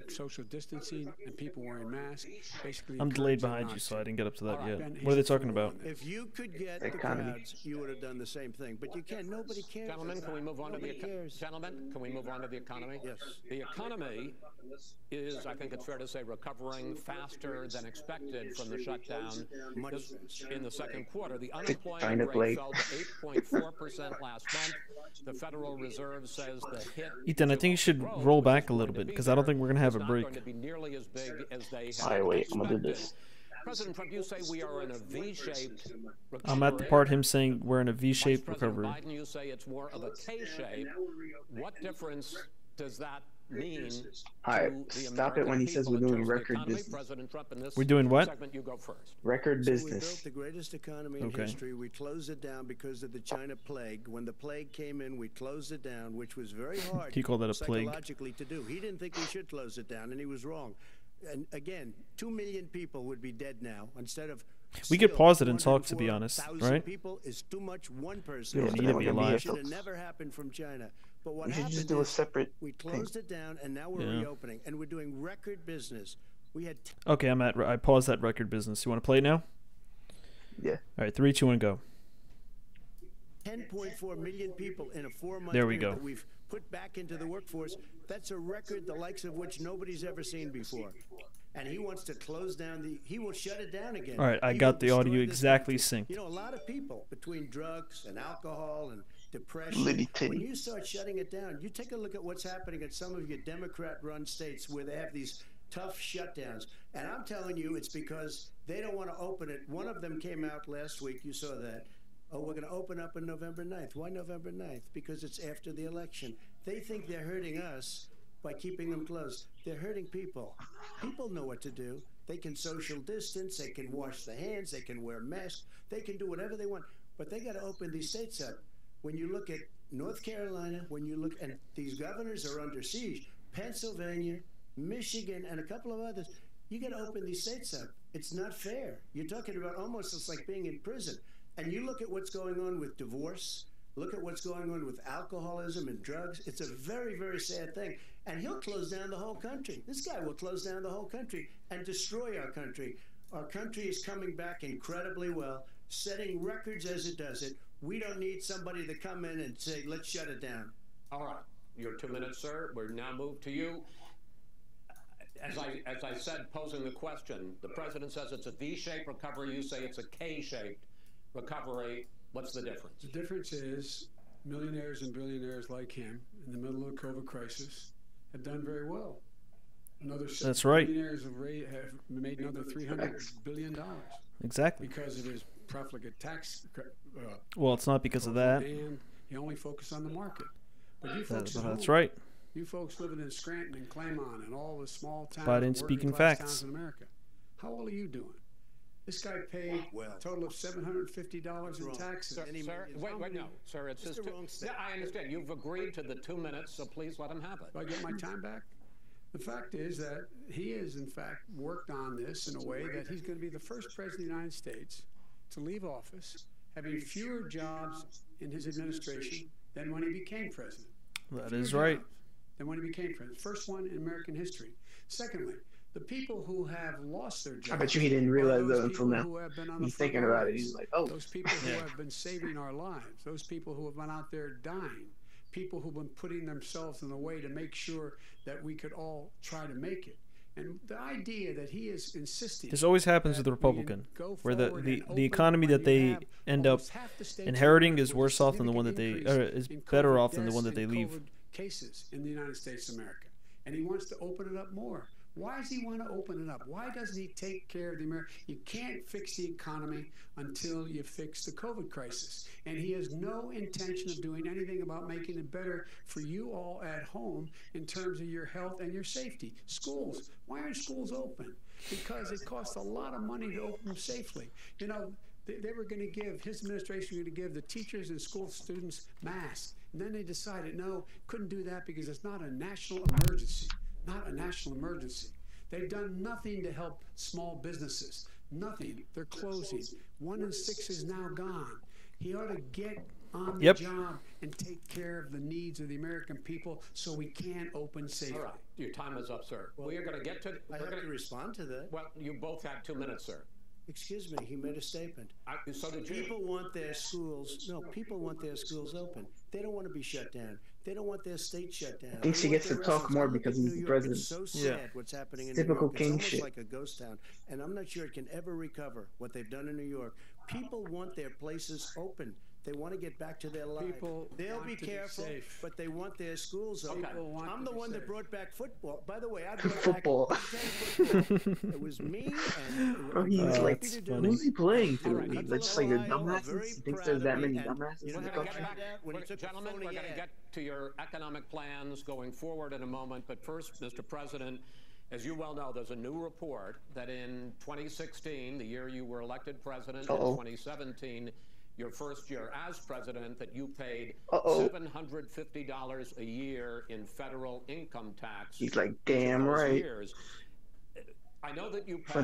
social distancing and people wearing masks. Basically, I'm delayed encouraging behind not you, to. so I didn't get up to that All right, yet. Ben, What are they he's a talking fool about? on this. If you could get the Economy. crowds, you would have done the same thing. But you can't. Nobody cares. Gentlemen, can we move on Nobody to the cares. gentlemen? Can we move on to the economy? Yes. The economy is, I think it's fair to say, recovering faster than expected from the shutdown in the second quarter. The China unemployment plague. rate fell to 8.4% last month. The Federal Reserve says the hit. Ethan, I think you should roll back a little bit because I don't think we're going to have a It's not break. going to be nearly as big as they had All right, wait, I'm gonna do expected. this. President Trump, you say we are in a V-shaped recovery. I'm at the part him saying we're in a Vice V-shaped President recovery. Biden, you say it's more of a K-shape. What difference does that mean All right, to the stop it when he American says people we're in doing terms of the record economy? business. President Trump, in this We're doing what? segment, you go first. Record So we business. built the greatest economy in Okay. history. We closed it down because of the China plague. When the plague came in, we closed it down, which was very hard He called that a plague. psychologically to do. He didn't think we should close it down, and he was wrong. And again, 2 million people would be dead now instead of. We could still pause it and talk, to be honest, 204,000 right? people is too much. One person. Yeah, don't need to be we're gonna alive. It should have vehicles. never happened from China. But what We should happened just do a is separate we thing. closed it down, and now we're Yeah. reopening, and we're doing record business. We had Okay, I paused that record business. You want to play it now? Yeah. All right, 3, 2, 1, go. 10.4 million people in a 4-month There we period go. that we've put back into the workforce. That's a record the likes of which nobody's ever seen before. And he wants to close down he will shut it down again. All right, I He got will the destroy audio this exactly country. synced. You know, a lot of people between drugs and alcohol and depression. Litty titty. When you start shutting it down, you take a look at what's happening in some of your Democrat-run states where they have these tough shutdowns. And I'm telling you, it's because they don't want to open it. One of them came out last week. You saw that. Oh, we're going to open up on November 9th. Why November 9th? Because it's after the election. They think they're hurting us by keeping them closed. They're hurting people. People know what to do. They can social distance. They can wash their hands. They can wear masks. They can do whatever they want. But they got to open these states up. When you look at North Carolina, when you look, and these governors are under siege, Pennsylvania, Michigan, and a couple of others, you got to open these states up. It's not fair. You're talking about almost it's like being in prison. And you look at what's going on with divorce, look at what's going on with alcoholism and drugs. It's a very, very sad thing. And he'll close down the whole country. This guy will close down the whole country and destroy our country. Our country is coming back incredibly well, setting records as it does it. We don't need somebody to come in and say, let's shut it down. All right, your 2 minutes, sir. We're now moved to you. As I said, posing the question, the president says it's a V-shaped recovery. You say it's a K-shaped recovery. What's the difference? The difference is millionaires and billionaires like him in the middle of the COVID crisis have done very well. That's right. Billionaires have made another $300 billion Exactly. because of his profligate tax. Well, it's not because of that. And he only focused on the market. But you folks at That's home, right. You folks living in Scranton and Claymont and all the small towns, Biden and speaking working-class facts. towns in America, how well are you doing? This guy paid a total of $750 in taxes. Sir, wait, no, sir, it's just yeah, I understand. You've agreed to the 2 minutes, so please let him have it. Do I get my time back? The fact is that he has, in fact, worked on this in a way that he's going to be the first president of the United States to leave office having fewer jobs in his administration than when he became president. That Fewer is right. jobs than when he became president. First one in American history. Secondly, the people who have lost their jobs. I bet you he didn't are realize those that until people now. who have been on the He's front thinking about it. lines. He's like, oh. Those people who have been saving our lives. Those people who have been out there dying. People who've been putting themselves in the way to make sure that we could all try to make it. And the idea that he is insisting This always happens with the Republican, where the economy that they end up inheriting is worse off than the one that they is better off than the one that they leave. Cases in the United States of America, and he wants to open it up more. Why does he want to open it up? Why doesn't he take care of the American? You can't fix the economy until you fix the COVID crisis. And he has no intention of doing anything about making it better for you all at home in terms of your health and your safety. Schools. Why aren't schools open? Because it costs a lot of money to open them safely. You know, they were going to give, his administration was going to give the teachers and school students masks. And then they decided, no, couldn't do that because it's not a national emergency. Not a national emergency. They've done nothing to help small businesses. Nothing. They're closing. 1 in 6 is now gone. He ought to get on the job and take care of the needs of the American people so we can open safely. All right. Your time is up, sir. We are going to get to... I have to respond to that. Well, you both had 2 minutes, sir. Excuse me, he made a statement. So did you. People want their schools, people want their schools open. They don't want to be shut down. They don't want their state shut down. I think she gets to talk more because he's the president. It's so sad what's happening in Typical New York. king it's shit. almost like a ghost town. And I'm not sure it can ever recover what they've done in New York. People want their places open. They want to get back to their life. They'll be careful, but they want their schools open. I'm the one that brought back football. By the way, I brought football. back football. It was me and Bro, he's like, who's he playing to? Right, He's just like a dumbasses. He thinks there's that many dumbasses in the country. Gentlemen, we're going to get to your economic plans going forward in a moment. But first, Mr. President, as you well know, there's a new report that in 2016, the year you were elected president, in 2017, your first year as president, that you paid $750 a year in federal income tax. He's like, damn right. Years. I know that you pay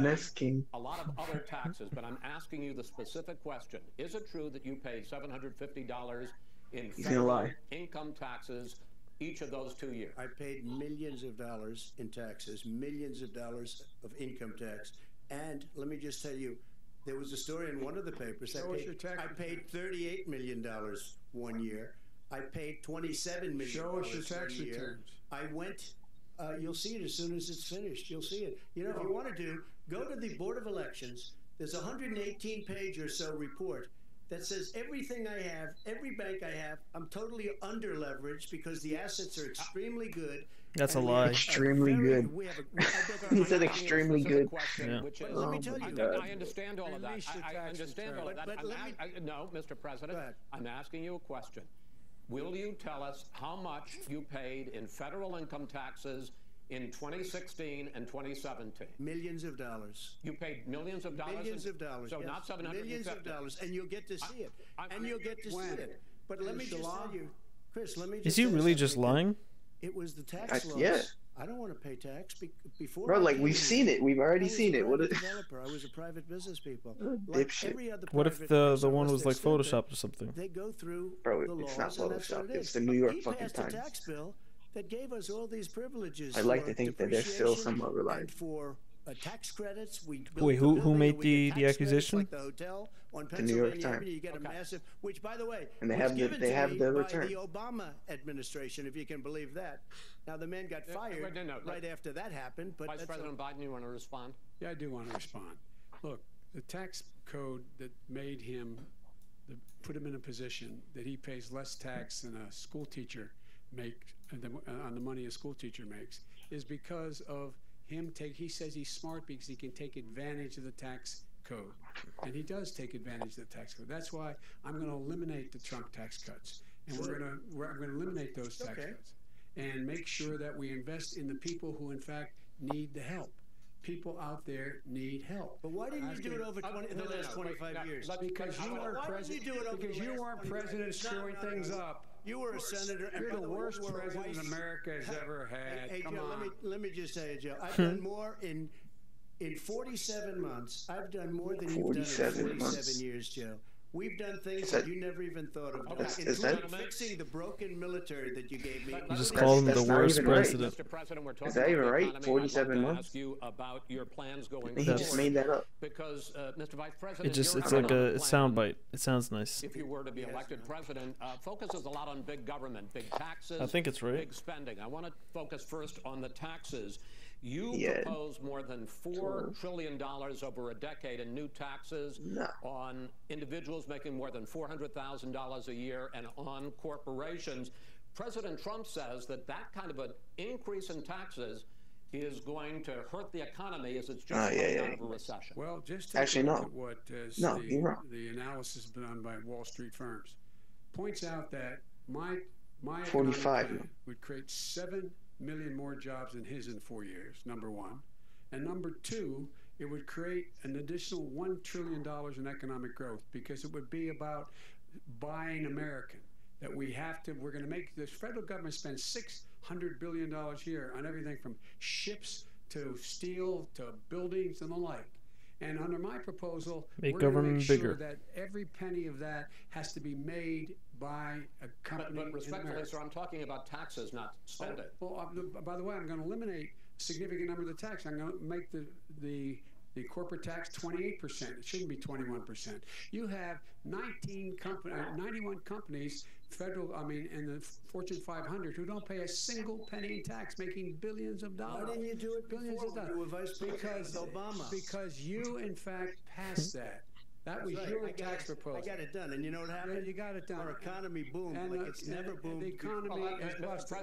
a lot of other taxes, but I'm asking you the specific question. Is it true that you paid $750 in federal income taxes each of those 2 years? I paid millions of dollars in taxes, millions of dollars of income tax. And let me just tell you, there was a story in one of the papers. I paid $38 million 1 year. I paid $27 million. Show us your tax returns. I went. You'll see it as soon as it's finished. You'll see it. You know, if you want to go to the Board of Elections. There's a 118-page or so report that says everything I have, every bank I have, I'm totally under leveraged because the assets are extremely good. That's a lie. Extremely good. He said extremely good. Yeah. Let me tell you. I understand all of that. I understand all of that. No, Mr. President, I'm asking you a question. Will you tell us how much you paid in federal income taxes in 2016 and 2017? Millions of dollars. You paid millions of dollars? Millions of dollars. So not 750. Millions of dollars. And you'll get to see it. And you'll get to see it. But let me just tell you, Chris, let me just Is he really just lying? It was the tax laws. Yeah. I don't want to pay tax before. Bro, like we've seen it. We've already seen it. What? Developer. I was a private business people. Like every other what if the one was like Photoshopped or something? They go through. Bro, the it's not laws, Photoshopped. It's the New York he fucking passed Times. A tax bill that gave us all these privileges. I like to think that they're still somewhat reliable. For tax credits, wait, who made the accusation? Like the hotel on the New York Pennsylvania Times. Avenue, you get a massive, which by the way, and they have the return. By the Obama administration, if you can believe that. Now the man got fired right after that happened. But Vice President Biden, you want to respond? Yeah, I do want to respond. Look, the tax code that made him, put him in a position that he pays less tax than a school teacher on the money a school teacher makes, is because of him he says he's smart because he can take advantage of the tax code. And he does take advantage of the tax code. That's why I'm going to eliminate the Trump tax cuts. And I'm going to eliminate those tax cuts and make sure that we invest in the people who, in fact, need the help. People out there need help. But why didn't you do it over in the last 25 years? Because you weren't president. Because you weren't president screwing things up. You were a senator. You're the worst president America has ever had. Hey, Come Joe, on. let me just say it, Joe. I've done more in 47 months. I've done more than you've done in 47 years, Joe. We've done things that you never even thought of doing, including fixing the broken military that you gave me. You just called him the worst president. Mr. President, we're talking Is that even about the right? economy. 47 I'd like months? to ask you about your plans going He forward. just made that up. Because, Mr. Vice President, It's your like a economic soundbite. It sounds nice. if you were to be elected president, focuses a lot on big government, big taxes, I think it's right. big spending. I want to focus first on the taxes. You Yeah. propose more than $4 trillion over a decade in new taxes on individuals making more than $400,000 a year and on corporations. President Trump says that that kind of an increase in taxes is going to hurt the economy as it's just coming out of a recession. Well, just take a look at what the analysis done by Wall Street firms points out that my economic plan would create 7 million more jobs than his in 4 years, number one. And number two, it would create an additional $1 trillion in economic growth, because it would be about buying American. That we're going to make, this federal government spend $600 billion a year on everything from ships to steel to buildings and the like. And under my proposal, we're going to make sure that every penny of that has to be made by a company. But respectfully, sir, I'm talking about taxes, not spending. Well, by the way, I'm going to eliminate a significant number of the tax. I'm going to make the corporate tax 28%. It shouldn't be 21%. You have 91 companies, in the Fortune 500 who don't pay a single penny in tax, making billions of dollars. Why didn't you do it billions before? Of dollars? You were Vice President Obama. Because you, in fact, passed that. That was your tax proposal. I got it done, and you know what happened? Yeah, you got it done. Our economy boomed like it's never boomed. The economy is busted.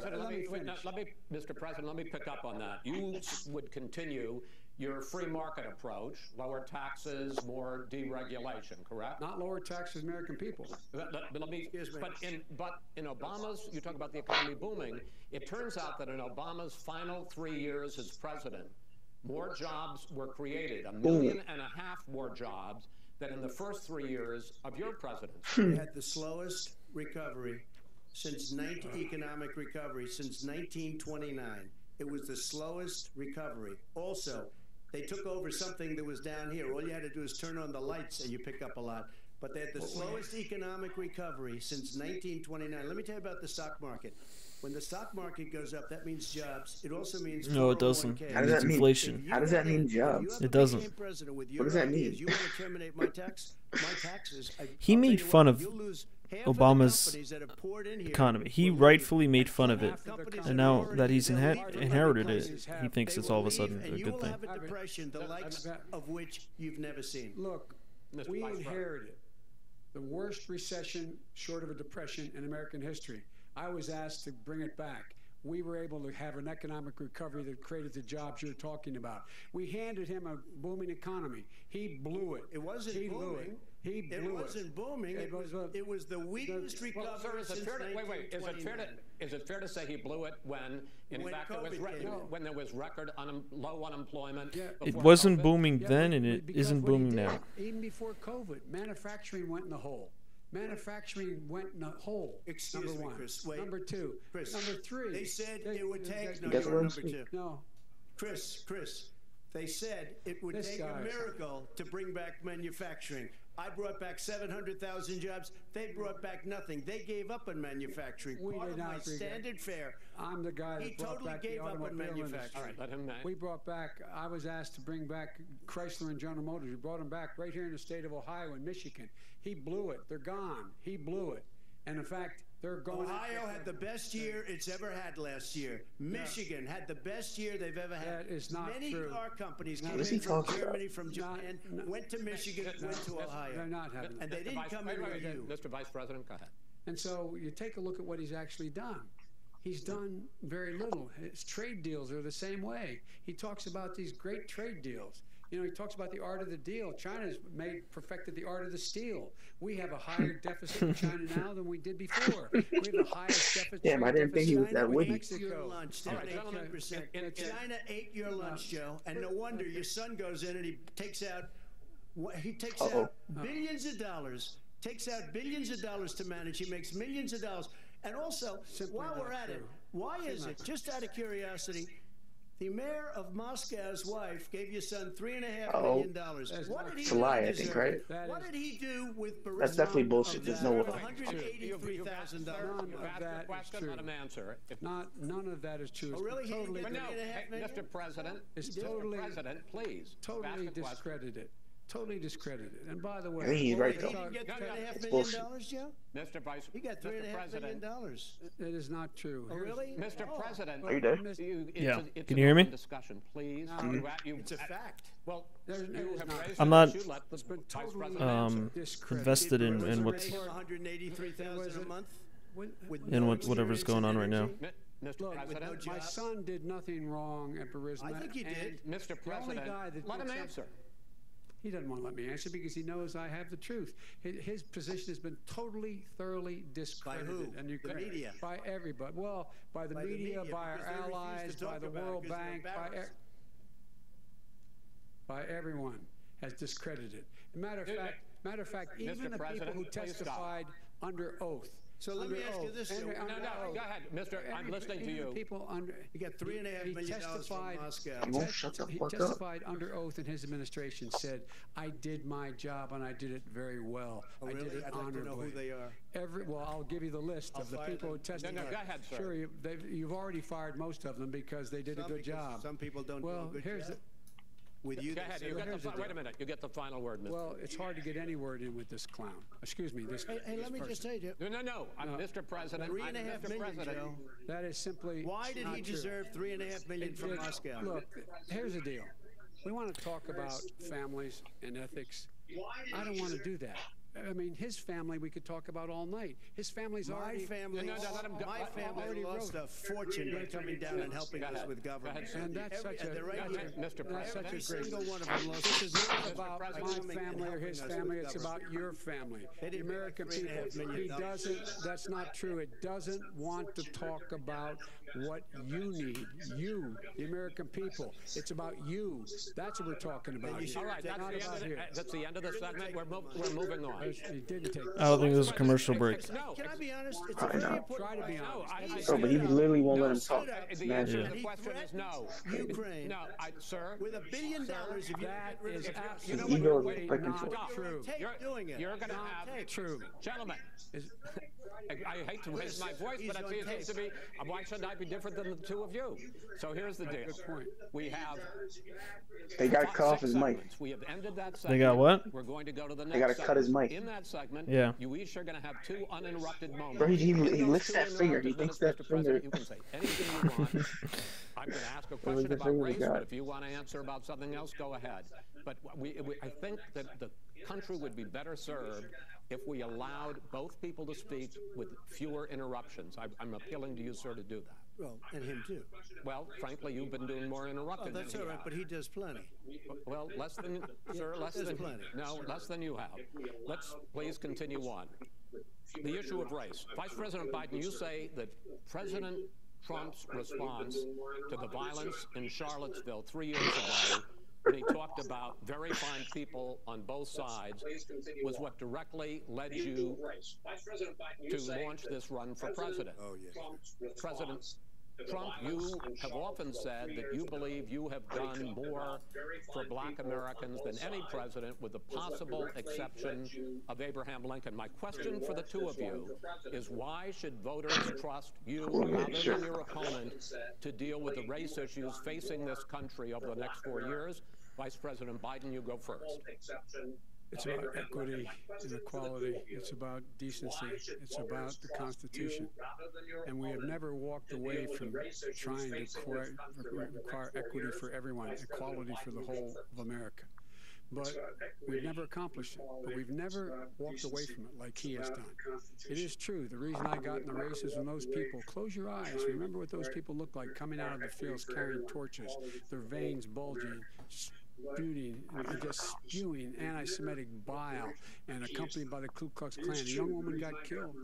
Mr. President, let me pick up on that. You would continue your free market approach, lower taxes, more deregulation, correct? Not lower taxes, American people. But in Obama's, you talk about the economy booming. It turns out that in Obama's final 3 years as president, more jobs were created, 1.5 million more jobs than in the first 3 years of your presidency. We had the slowest recovery economic recovery since 1929. It was the slowest recovery. Also, they took over something that was down here. All you had to do is turn on the lights and you pick up a lot. But they had the slowest economic recovery since 1929. Let me tell you about the stock market. When the stock market goes up, that means jobs. It also means no, it doesn't. How does that mean inflation? How does that mean jobs? It doesn't. What does that mean? You want to terminate my taxes? He made fun of Obama's economy. He rightfully made fun of it, and now that he's inherited it, he thinks it's all of a sudden a good thing. Have a depression, the likes of which you've never seen. Look, we inherited the worst recession short of a depression in American history. I was asked to bring it back. We were able to have an economic recovery that created the jobs you're talking about. We handed him a booming economy. He blew it. It wasn't booming. It wasn't booming. It was the weakest recovery since 1929. Is it fair to say he blew it when fact when there was record low unemployment? Yeah. It wasn't booming then, and it isn't booming now. Even before COVID, manufacturing went in the hole. Manufacturing went in a hole. Excuse me, Chris. Wait. Number two. Chris. Number three. They said it would take. No, you're number two. No. Chris. They said it would take a miracle to bring back manufacturing. I brought back 700,000 jobs. They brought back nothing. They gave up on manufacturing. Part of my standard fare. I'm the guy that brought back the automobile industry. All right, let him. We brought back. I was asked to bring back Chrysler and General Motors. We brought them back right here in the state of Ohio and Michigan. He blew it. They're gone. He blew it. And in fact, they're going. Ohio had the best year it's ever had last year. Michigan had the best year they've ever had. That is not Many true. car companies What came is he in from talking Germany, about? from Japan, went to Michigan, went to Ohio. They're not having And they didn't come in with you. Mr. Vice President, go ahead. And so you take a look at what he's actually done. He's done very little. His trade deals are the same way. He talks about these great trade deals. You know, he talks about the art of the deal. China's perfected the art of the steal. We have a higher deficit in China now than we did before. We have the highest deficit. Damn, I didn't think he was that witty. Mexico. China ate your lunch, Joe, and no wonder your son goes in and he takes out billions of dollars. Takes out billions of dollars to manage. He makes millions of dollars. And also, while we're at it, why is it, just out of curiosity, the mayor of Moscow's wife gave your son $3.5 million. What did he It's a lie, I think, right? What did he do with Burisma? That's definitely bullshit. There's no way. $183,000. None of that is true. Let him answer. None of that is true. Oh, really? Mr. President, It's Mr. President, please. Totally discredited. Totally discredited. And by the I way, think he's right, He though. didn't get No, no, $3.5 it's million, bullshit. Joe? Mr. Vice, He got Mr. $3.5 President, million. it is not true. Oh, really? Mr. Oh. President, Are you there? Yeah. It's Can an you hear me? open discussion, please. It's a fact. Well, There's- you there's have not. raised I'm an not, issue. Let the Vice totally President answer. discredited. invested in Was it what's making $183,000 a month? When- With in no whatever's going on right now. experience Mr. Look, President, my son did nothing wrong at Burisma. I think he did. and Mr. the only President, guy that let him looks up- answer. He doesn't want to let me answer because he knows I have the truth. His position has been totally, thoroughly discredited. who? And you The media? By everybody. Well, by the media, by our because they refuse to allies, by talk the about it World because they're Bank, embarrassed. by everyone has discredited. Matter of fact, even the people President, who please stop. testified under oath. So let me under ask you oath, this, under- Joe. under No, no, oath. go ahead, Mr. I'm listening to Even the you. people under. He got $3.5 million from testified- Moscow. You won't shut the He fuck up. testified under oath in his administration, said, I did my job and I did it very well. Oh, I did really? it I'd like to know honorably. who they are. Well, I'll give you the list I'll of the fire people who them. testified. No, go ahead, sir. Sure, you've already fired most of them because they did a good job. Some people don't Well, do a good here's job. With you, Go they ahead. say, You get here's the the, wait a minute. You get the final word, Mr. Well, it's hard to get any word in with this clown. Excuse me, this Hey, let me person. just say, Joe. No. I'm Mr. President. I'm $3.5 Mr. million, President. Joe. That is simply Why did not he true. deserve $3.5 million from Look, Moscow? Look, here's the deal. We want to talk about families and ethics. I don't want to do that. I mean, his family we could talk about all night. His family's My already. family, No, let him go. my Let- family already lost wrote. a fortune by coming down and helping Go us ahead. with government. Go ahead, sir. And that's such a. they're right No, here. Mr. That's such President. a Every great. single one of This them lost. is not Mr. about my President. family or his Helping us family. with It's government. about your family. They The didn't make American $3.5 people. million. He doesn't. That's not true. It doesn't want to talk about what you need. You, the American people. It's about you. That's what we're talking about. you here. should All right, Take that's it the, out end of here. that's the end of the segment. We're moving on. He didn't take. I don't think there's a commercial break. No. Can I be honest? It's Probably a very not. important Try to be question. honest. Bro, but he literally won't let him stood talk. up. The answer to Yeah. the question is no. Ukraine. No, sir. With $1 billion, if you That get rid of is the absolutely His ego is way like not control. true. doing it. You're going to Not have tape. True. gentlemen. Is- I hate to raise my voice, He's but it on seems to tape. be. Why shouldn't I be different than the two of you? So here's the deal. Good point. We have. They gotta cut off six his mic. segments. We have ended that segment. They got what? We're going to go to the next. They gotta cut his segment. mic. In that segment, Yeah. you each are going to have 2 uninterrupted moments. Bro, he In those lifts 2 that finger. He uninterrupted thinks minutes, that Mr. President, finger- you can say anything you want. I'm going to ask a was question the about finger race, God. but if you want to answer about something else, go ahead. But I think that the country would be better served if we allowed both people to speak with fewer interruptions. I'm appealing to you, sir, to do that. Well, and him too. Well, frankly, you've been doing more Oh, interrupting that's than all he right, has. but he does plenty. Well, less than, sir, less there's than, plenty. no, less than you have. Let's please continue on. The issue of race. Vice President Biden, you say that President Trump's response to the violence in Charlottesville 3 years ago, when he talked about very fine people on both sides, was what directly led you to launch this run for president. Oh, yes. President Trump, you have often said that you believe you have done more for black Americans than any president, with the possible exception of Abraham Lincoln. My question for the two of you is, why should voters trust you rather than your opponent to deal with the race issues facing this country over the next 4 years? Vice President Biden, you go first. It's about equity and equality. It's about decency. It's about the Constitution. And we have never walked away from trying to require equity for everyone, equality for the whole of America. But we've never accomplished it. But we've never walked away from it like he has done. It is true. The reason I got in the race is when those people, close your eyes, remember what those people looked like coming out of the fields carrying torches, their veins bulging, spewing and just spewing anti-Semitic bile, and accompanied by the Ku Klux Klan. A young woman got killed,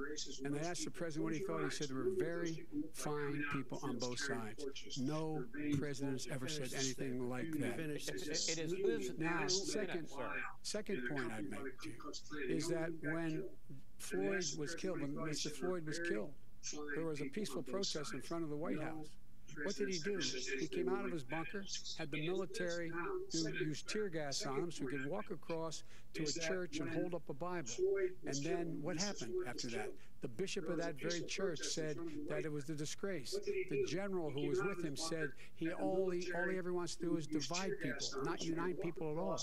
and they asked the president what he thought. He said there were very fine people on both sides. No president's ever said anything like that. It is whose Now, second point I'd make to you is that when Floyd was killed, when Mr. Floyd was killed, there was a peaceful protest in front of the White House. What did he do? He came out of his bunker, had the military use tear gas on him so he could walk across to a church and hold up a Bible. And then what happened after that? The bishop of that very church said that it was a disgrace. The general who was with him said all he ever wants to do is divide people, not unite people at all.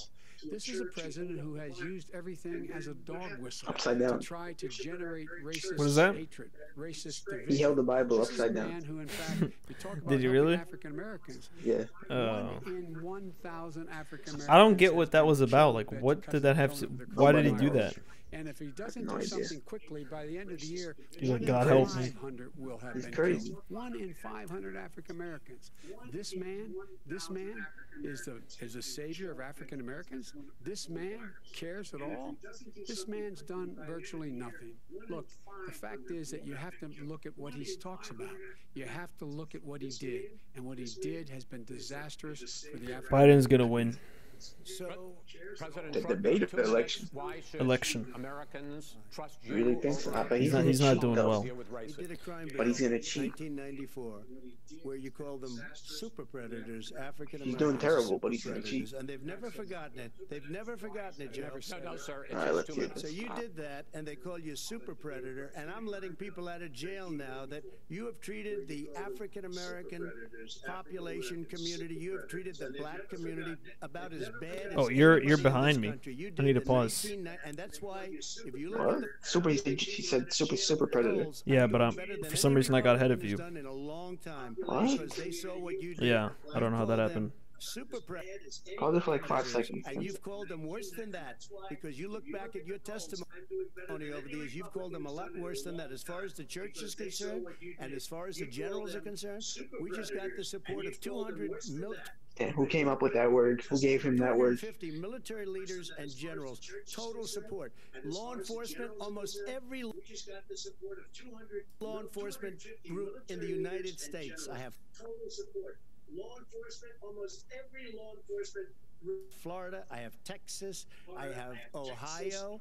This is a president who has used everything as a dog whistle Upside down. to try to generate racist What is that? hatred, racist division. He held the Bible This is upside a down. man who, in fact, you talk about Did he really? African Americans. Yeah. 1 in 1,000 African Americans. I don't get what that was about. Like, what did that have to? Why did he do that? And if he doesn't No do idea. something quickly, by the end of the year, He's like, 1 God in help me. 500 will have He's been crazy. killed. 1 in 500 African Americans. This man is the savior of African Americans. This man cares at all. This man's done virtually nothing. Look, the fact is that you have to look at what he talks about. You have to look at what he did, and what he did has been disastrous for the African. Biden's gonna win. So, President The Trump, debate of 2 the minutes. election. Why should Election. Americans trust you? You really think so? over But He's not doing cheat, well. deal with he racism? did a crime bill But he's gonna in cheat. 1994 where you call them super predators, African Americans. He's doing terrible, but he's gonna predators, cheat. and they've never forgotten it. They've never forgotten it, Joe. No, sir. It's All right, just let's 2 hear minutes. So you did that, and they call you super predator, and I'm letting people out of jail now that you have treated the African American population community, you have treated the black community about as bad as Oh, you're anybody in behind this me. country. You I did need to the pause. 19 and that's why if you look What? at the Super. He said super predator. polls, Yeah, I'm but doing better than for some any reason I got ahead of Republican you. has done in a long time What? because they saw what you did. Yeah, I don't know how that You call happened. them Super predators. Called it for like 5 seconds. And you've called them worse than that because you look back at your testimony over the years, you've called them a lot worse than that. As far as the church is concerned and as far as the generals are concerned, we just got the support of 200 Yeah, who came up with that word? Who gave him that word? 250 military leaders and generals, total support. Law enforcement, almost every law enforcement group in the United States. I have total support. Law enforcement, almost every law enforcement group. Florida, I have Texas, I have Ohio,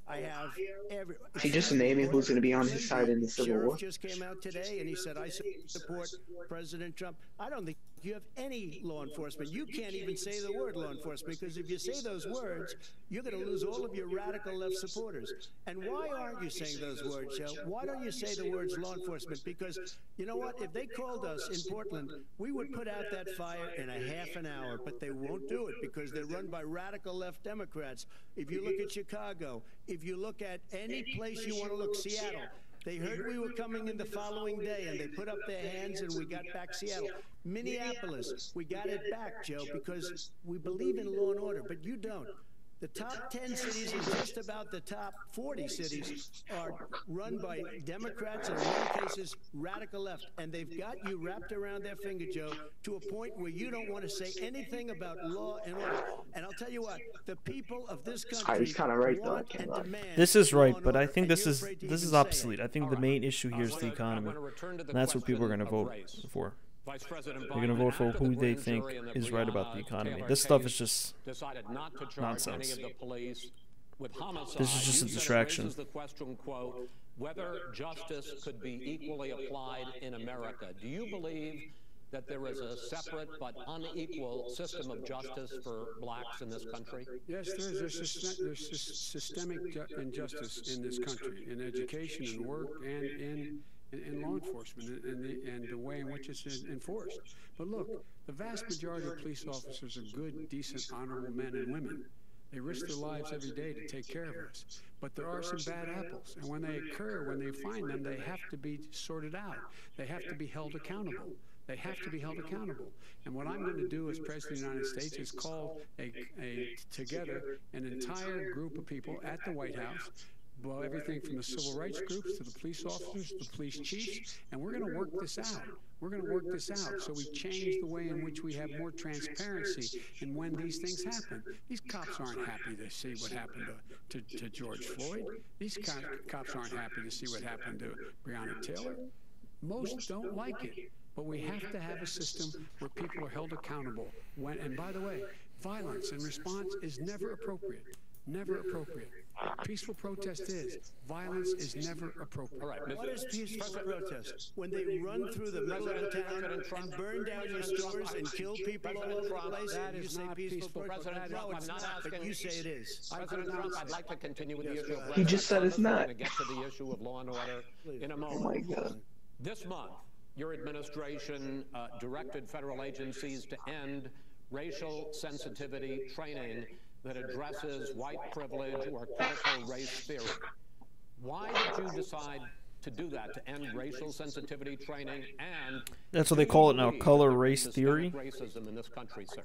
I have every. Is he just naming who's going to be on his side in the Civil Sheriff War? just came out today and he said, I support President Trump. I don't think you have any law enforcement. You can't even say the word law enforcement because if you say those words, you're going to lose all of your radical left supporters. And why aren't you saying those words, Joe? Why don't you say the words law enforcement? Because you know what? If they called us in Portland, we would put out that fire in a half an hour, but they won't do it because they're run by radical left Democrats. If you look at Chicago, if you look at any place you want to look, Seattle, they heard we were coming in the following day, and they put up their hands, and we got back Seattle. Minneapolis, we got it back, Joe, because we believe in law and order, but you don't. The top 10 cities and just about the top 40 cities are run by Democrats and in many cases radical left. And they've got you wrapped around their finger, Joe, to a point where you don't want to say anything about law and order. And I'll tell you what, the people of this country He's kind of right, though. I want can't and lie. demand This is law right, and but I order, think and this you're is afraid to this even is say it. obsolete. I think the main issue here is the economy, and that's what people are going to vote for. Vice President They're going to Biden, vote for after who the they grand think jury in the is right about the Breonna economy. Taylor This stuff case is just decided not to charge nonsense. any of the police with homicide. This is just a You said it distraction. raises the question, quote, whether justice could be equally applied in America. Do you believe that there is a separate but unequal system of justice for blacks in this country? Yes, there's systemic injustice in this country, in education and work and in law enforcement and the way in which it's enforced. But look, the vast majority of police officers are good, decent, honorable men and women. They risk their lives every day to take care of us. But there are some bad apples. And when they occur, when they find them, they have to be sorted out. They have to be held accountable. They have to be held accountable. And what I'm going to do as President of the United States is call together an entire group of people at the White House, well, everything from the civil rights groups to the police officers, the police chiefs, and we're going to work this out. We're going to work this out so we change the way in which we have more transparency in when these things happen. These cops aren't happy to see what happened to George Floyd. These cops aren't happy to see what happened to Breonna Taylor. Most don't like it. But we have to have a system where people are held accountable. And by the way, violence in response is never appropriate. never appropriate. Peaceful protest is. Violence is never appropriate. All right, What is peaceful protest? When they run through the middle of the town and burn down your stores and kill people all over the place, That and you is say not peaceful protest? President Trump, No, I'm it's not not, but asking. you say it is. President Trump, I'd like to continue with the issue of He just said it's not. We're going to get to the issue of law and order in a Oh moment. my God. This month, your administration directed federal agencies to end racial sensitivity training that addresses white privilege or critical race theory. Why did you decide to do that, to end racial sensitivity training? And That's what they call it now, color race theory. Racism in this country, sir.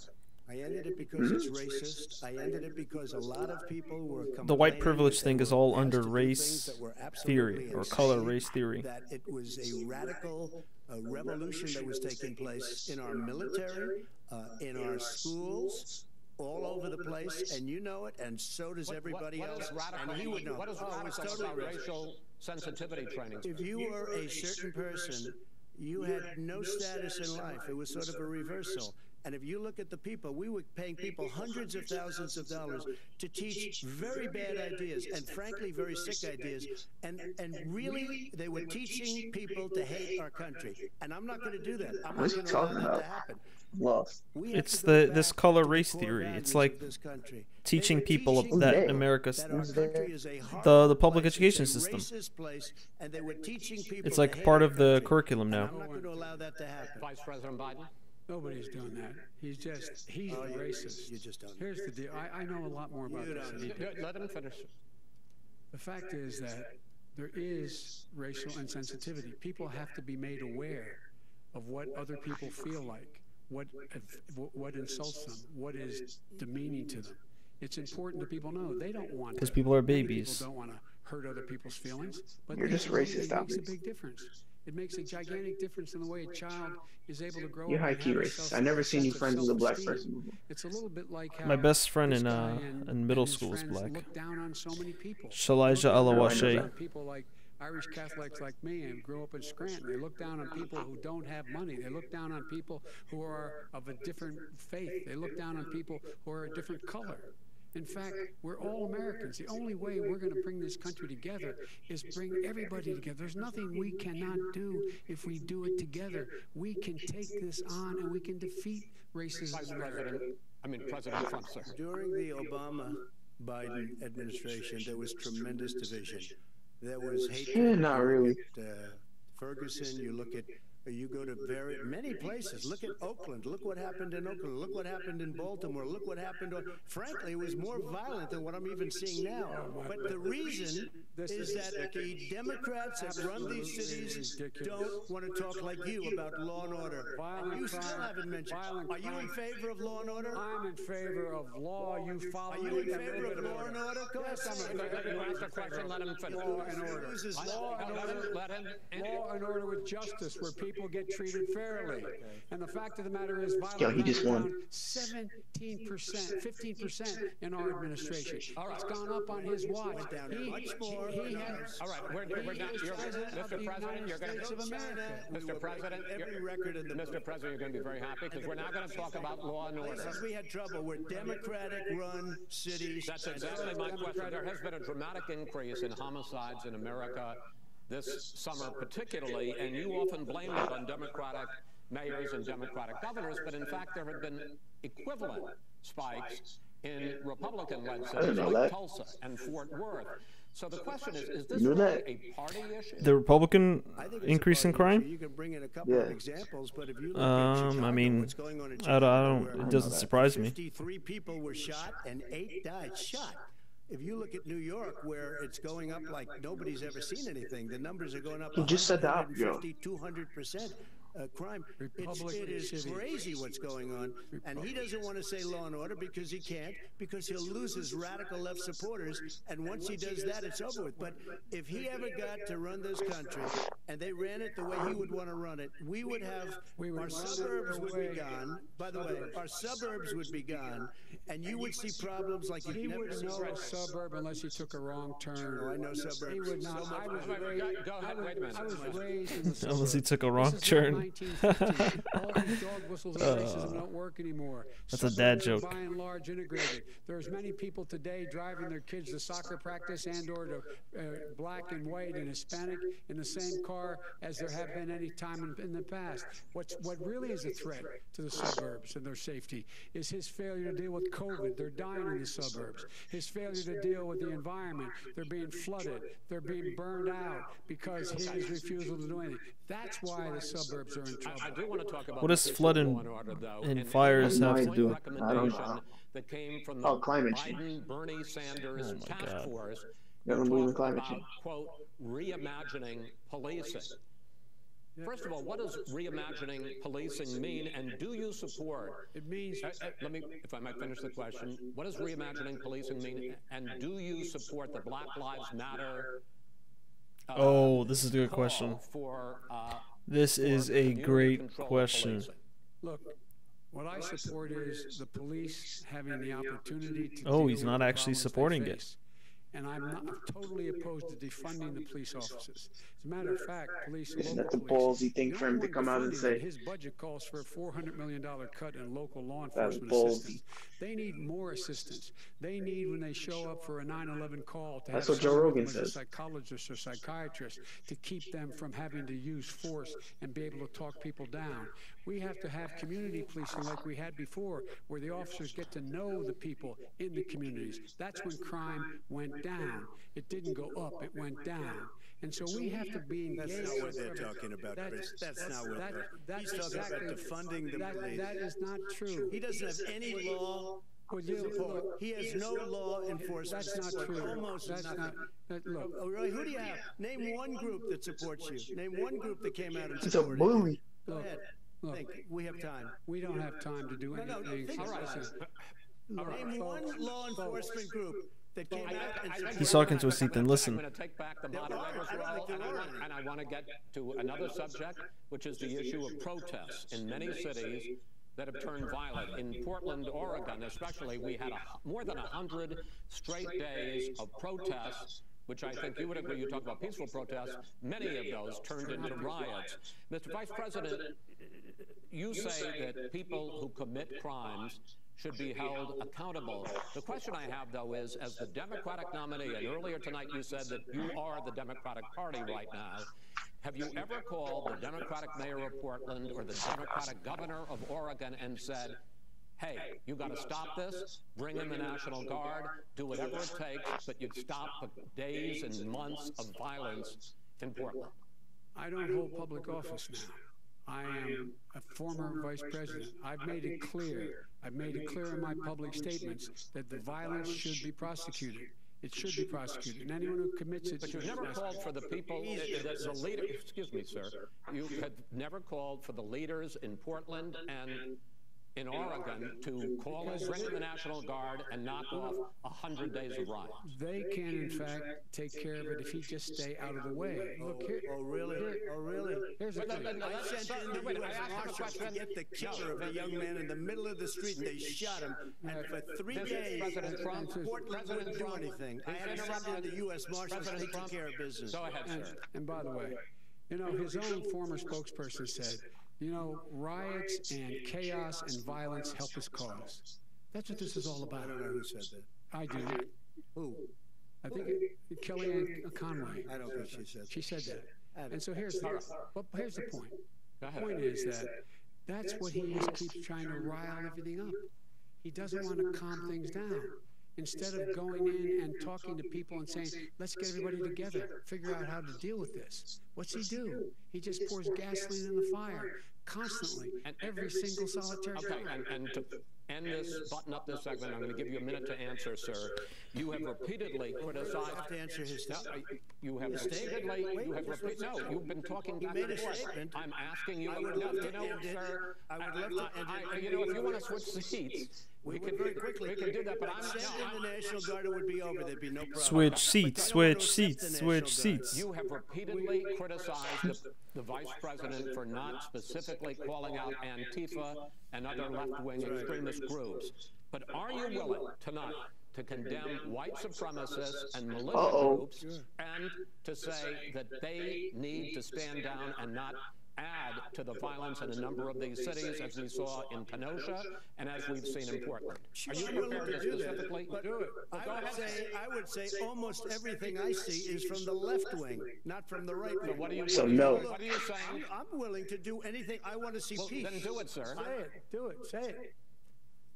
I ended it because it's racist. I ended it because a lot of people were The white complaining privilege that thing they is were all asked under to do race things that were theory absolutely or color insane, race theory. that it was a radical revolution that was taking place in our military, in our schools, all over the place, and you know it, and so does everybody What else, is radical, and he would know. what is Oh, it's radical totally about racist. racial sensitivity training? If you were a certain person, you had no status in life. It was sort of a reversal. And if you look at the people, we were paying people hundreds of thousands of dollars to teach very bad ideas and frankly very sick ideas. And really, they were teaching people to hate our country. And I'm not going to do that. I'm What's not he going to allow talking that to about? happen. Lost. We have It's to go this back color to the race core theory. values It's of like this country. teaching They were people teaching that people America, that our country is a the horrible public place, education it's a system. racist place, and they were teaching people It's to like hate part our of the country. curriculum And now. I'm not going to allow that to happen. Vice President Biden? Nobody's doing that. He's the racist. You just don't. Here's the deal. I know a lot more about You this don't. than he did. Let him finish. The fact is that there is racial insensitivity. People have to be made aware of what other people feel like, what insults them, what is demeaning to them. It's important that people know they don't want. Because people are many babies. People don't want to hurt other people's feelings, but You're just racist, it makes a obviously. big difference. It makes a gigantic difference in the way a child is able to grow You're up. and high-key have a racist. I never seen you sense of friends with a black self-esteem. person before. It's a little bit like how My best friend this in guy in middle and his school is friends black. look down on so many people. Shalaija Look down Alawashe. on people like Irish Catholics like me and grew up in Scranton. They look down on people who don't have money. They look down on people who are of a different faith. They look down on people who are a different color. In fact, we're all Americans. The only way we're going to bring this country together is bring everybody together. There's nothing we cannot do if we do it together. We can take this on and we can defeat racism in America. President Trump, sir. During the Obama-Biden administration, there was tremendous division. There was hatred. Yeah, not You really. look at, Ferguson, you go to very many places. Look at Oakland. Look what happened in Oakland. Look what happened in Baltimore. Look what happened. Frankly, it was more violent than what I'm even seeing now. But the reason is that the Democrats that run these cities don't want to talk like you about law and order. And you still haven't mentioned. Are you in favor of law and order? I'm in favor of law. You follow Are you in favor of law and order? Go ahead. You asked a question, let him finish. Law and order. Law and order. Let him. Law and order with justice, where people get treated fairly. And the fact of the matter is, violent Yo, he just crime is won. down 17%, 15% in our administration. It's gone up on his watch. Much more. He has. All right, we're not. Mr. President, you're going to. Mr. President, Every record in the Mr. President, you're going to be very happy because we're now going to talk about law and order. places we had trouble were Democratic-run cities. That's exactly my question. There has been a dramatic increase in homicides in America this summer particularly, and you often blame it on Democratic mayors and Democratic governors, but in fact there have been equivalent spikes in Republican-led cities like Tulsa and Fort Worth. So the question is this You know really that? a party issue? The Republican I think it's a increase in party issue. crime? You can bring in a couple of examples, but if you look at I Chicago, mean, what's going on in I Chicago, don't. where It doesn't surprise me. 53 people were shot and 8 died shot. If you look at New York, where it's going up like nobody's ever seen anything, the numbers are going up. He just said that, yo. 200% crime. Republican It is cities. crazy what's going on, and he doesn't want to say law and order because he can't, because he'll lose his radical left supporters, and once he does that, it's over with. But if he ever got to run this country, and they ran it the way he would want to run it, we would have our suburbs would be gone. By the way, our suburbs would be gone, and you would see problems like He you've never wouldn't seen. know a suburb unless he took a wrong turn. Oh, I know suburbs. He would not. So much I was better. raised. Go ahead, wait a minute. I was raised in the Unless he suburbs. took a wrong This is turn. not 1950. All these dog whistles of racism don't work anymore. That's a dad Suburbs are joke. by and large integrated. There's many people today driving their kids to soccer practice and or to black and white and Hispanic in the same car as there have been any time in the past. What really is a threat to the suburbs and their safety is his failure to deal with COVID. They're dying in the suburbs. His failure to deal with the environment. They're being flooded. They're being burned out because his refusal to do anything. That's why the suburbs are in trouble. I do want to talk about What does flood and fires No, have I to do. do? I don't know. that came from the Climate change. Biden, Bernie Sanders Oh, my task God. force. You don't who believe in talked climate about, change? quote, reimagining policing. First of all, what does reimagining policing mean, and do you support? It means Let me, if I might finish the question. What does reimagining policing mean, and do you support the Black Lives Matter? Oh, this is a good question. For This is a community great control question. policing. look, what I support is the police having the opportunity to Oh, deal he's with not the actually problems they supporting it. face. And I'm not totally opposed to defunding the police officers. As a matter of fact, police, Isn't local that the police, ballsy thing the for only him to one come out and defunding say? it, his budget calls for a $400 million cut in local law That's enforcement ballsy. assistance. They need more assistance. They need, when they show up for a 9/11 call, to That's have what Joe someone with Rogan them as a says. psychologist or psychiatrist to keep them from having to use force and be able to talk people down. We have to have community policing like we had before, where the officers get to know the people in the communities. That's when crime went down. It didn't go up, it went down. And so we have to be engaged. That's not what they're talking about, Chris. That's not what That's he's talking exactly, about defunding the police. that is not true. He doesn't have any law Would to you support. look? He has no law enforcement. That's not true. Almost That's nothing. not. Look, Oh, really? Who do you have? Name one group that supports you. Name one group that came out and It's a supported you. bully. Go look, ahead. look. Think. We have time. We don't have time to do No, anything. think about it. Listen, Name one law enforcement group that came out and supported He's talking to us, Ethan. Listen. I'm going to take back the There are. moderator's I don't role, think there are any. and I want to get to another subject, which is the issue of protests in many cities that have turned violent. In Portland, Oregon, especially, we had more than 100 straight days of protests, which I think you would agree. You talk about peaceful protests. Many of those turned into riots. Mr. Vice President, you say that people who commit crimes should be held accountable. The question I have, though, is, as the Democratic nominee, and earlier tonight you said that you are the Democratic Party right now, have you ever called the Democratic mayor of Portland or the Democratic governor of Oregon and said, hey, you got to stop this, bring in the National Guard, do whatever it takes, but you'd stop the days and months of violence in Portland? I don't hold public office now. I am a former vice president. I've made it clear. I've made it clear in my public statements that the violence should be prosecuted. It should be prosecuted. And anyone who commits it. But you've never called for the people, the leader. Excuse me, sir. You have never called for the leaders in Portland and in Oregon to call and bring in the National Guard and knock off 100 days of riots. They can, in fact, take care of it if he just stay out of the way. Look here. Oh, really? Oh, really? Here's the thing. I sent in the U.S. Marshals to get the killer of a young man in the middle of the street. They shot him. And for 3 days, President Trump, Portland wouldn't do anything. I had to send in the U.S. Marshals. They took care of business. Go ahead, sir. And by the way, you know, his own former spokesperson said, you know, riots and chaos and violence help his cause. That's what this is all about. I don't know who said that. I do. Who? I think Kellyanne Conway. I don't think she said that. She said that. I don't- And so here's the point. Go The ahead. point is that that's what he is, keeps trying to rile everything up. He doesn't want to calm things down. Instead of going in and talking to people and saying, let's get everybody together, figure out how to deal with this. What's he do? He just pours gasoline in the fire constantly, And every single solitary Okay, time. and to end this, button up this segment, I'm going to give you a minute to answer, sir. You have repeatedly criticized. I have to answer his No, statement. you have repeatedly, you have repeatedly, no, you've been talking back made and a forth. statement. I'm asking you, I would no, love to you know, end it. sir. I would love to end it. You know, if you want to switch seats, we would can very quickly. we can do that, but I'm Send no, in the National Guard, it would be over. There'd be no problem. Switch seats, But they don't switch want to accept seats, the switch National Guard. seats. you have repeatedly criticized the vice president for not specifically calling out Antifa and other left-wing extremist groups. But are you willing tonight to condemn white supremacists and militia groups and to say that they need to stand down and not add to the violence in a number of these cities, as we saw in Kenosha and as we've seen in Portland. Are you prepared to specifically do it? I would say almost everything I see is from the left wing, not from the right wing. What are you, So no. What are you saying? I'm willing to do anything. I want to see Well, peace. then do it, sir. Say it. Do it. Say it.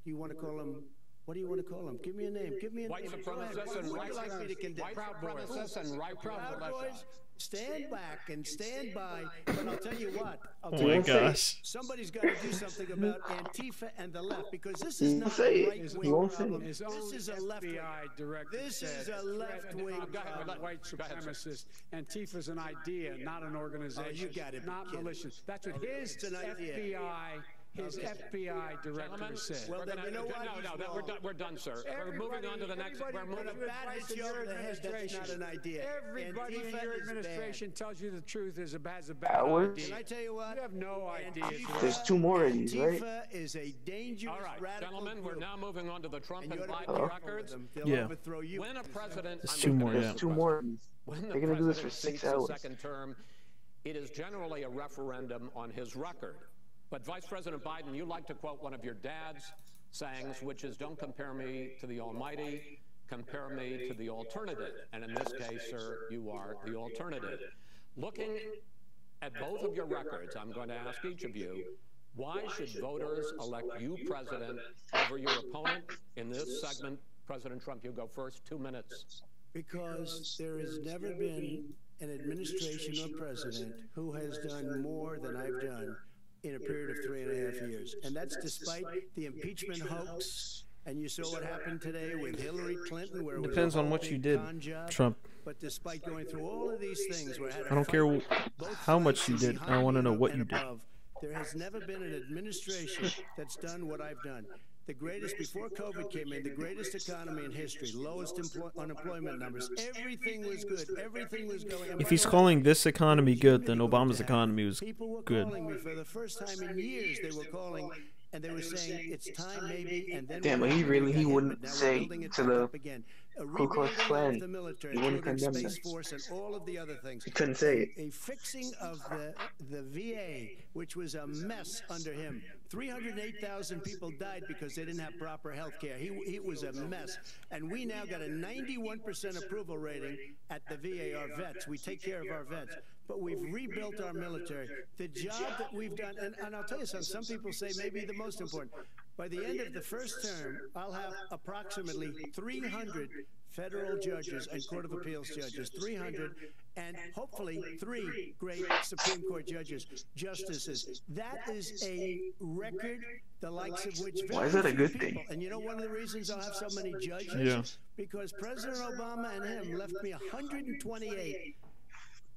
Do you want to call him? What do you want to call him? Give me a name. Give me a White name. supremacists and What would white you like me to condemn? white supremacists and right Proud militia. Boys, stand back and stand by. But I'll tell you what. I'll Oh tell my you gosh. somebody's got to do something about Antifa and the left, because this is not say a it. right He wing won't say problem. it. His This own is a left wing. FBI director This said is a left wing Go ahead, problem. white Go ahead, sir. supremacists. Antifa's an idea, not an organization. Oh, you gotta be not kidding. malicious. That's what his It's an idea. FBI, his FBI director Gentlemen, said. Well, we're then gonna, you know what? no, we're done, sir. We're moving on to the next. We're Everybody moving. in When a bat hits you over the head, that's not an idea. Everybody in Antifa your is bad. administration tells you the truth has a bad Ours? Can I idea. tell you what? You have no idea. Antifa- There's two more of these, right? Antifa is a dangerous All right, radical gentlemen, we're group. now moving on to the Trump And and you ought to be Biden careful records. with them. They'll Yeah. overthrow you. When a president, There's I'm two looking more, at yeah. this Two more of these. When the They're gonna do this for president 6 seeks a hours. second term, it is generally a referendum on his record. But Vice President Biden, you like to quote one of your dad's sayings, which is, "Don't compare me to the Almighty, compare me to the alternative." And in this case, sir, you are the alternative. Looking at both of your records, I'm going to ask each of you, why should voters elect you president over your opponent? In this segment, President Trump, you go first, 2 minutes. Because there has never been an administration or president who has done more than I've done in a period of 3.5 years. And that's despite the impeachment hoax. And you saw what happened today with Hillary Clinton, where it was Depends a on whole what big you did, con job. Trump. But despite going through all of these things, where I had a I don't fight care both how much sides you did. I want to know what you and did. above, there has never been an administration that's done what I've done. The greatest, before COVID came in, the greatest economy in history, lowest unemployment numbers. Everything was good. Everything was going. And If by he's the way, calling this economy good, then Germany going Obama's to economy was people were good. calling me for the first time in years. They were calling, and they were saying it's time maybe. And then Damn, we but he got really- hit, he but wouldn't now we're say building it to back the up again. A Ku Klux rebuilding Klan, of the military, he wouldn't including condemn Space them. Force and all of the other things. He couldn't say it. A fixing of the VA, which was a mess under him. 308,000 people died because they didn't have proper health care. It was a mess. And we now got a 91% approval rating at the VA, our vets. We take care of our vets. But we've rebuilt our military. The job that we've done, and I'll tell you something, some people say maybe the most important. By the end of the first term, I'll have approximately 300 federal judges and Court of Appeals judges, 300, and hopefully 3 great Supreme Court judges, justices. That is a record, the likes of which Why is that a very good few thing? people- And you know one of the reasons I'll have so many judges? Yeah. Because President Obama and him left me 128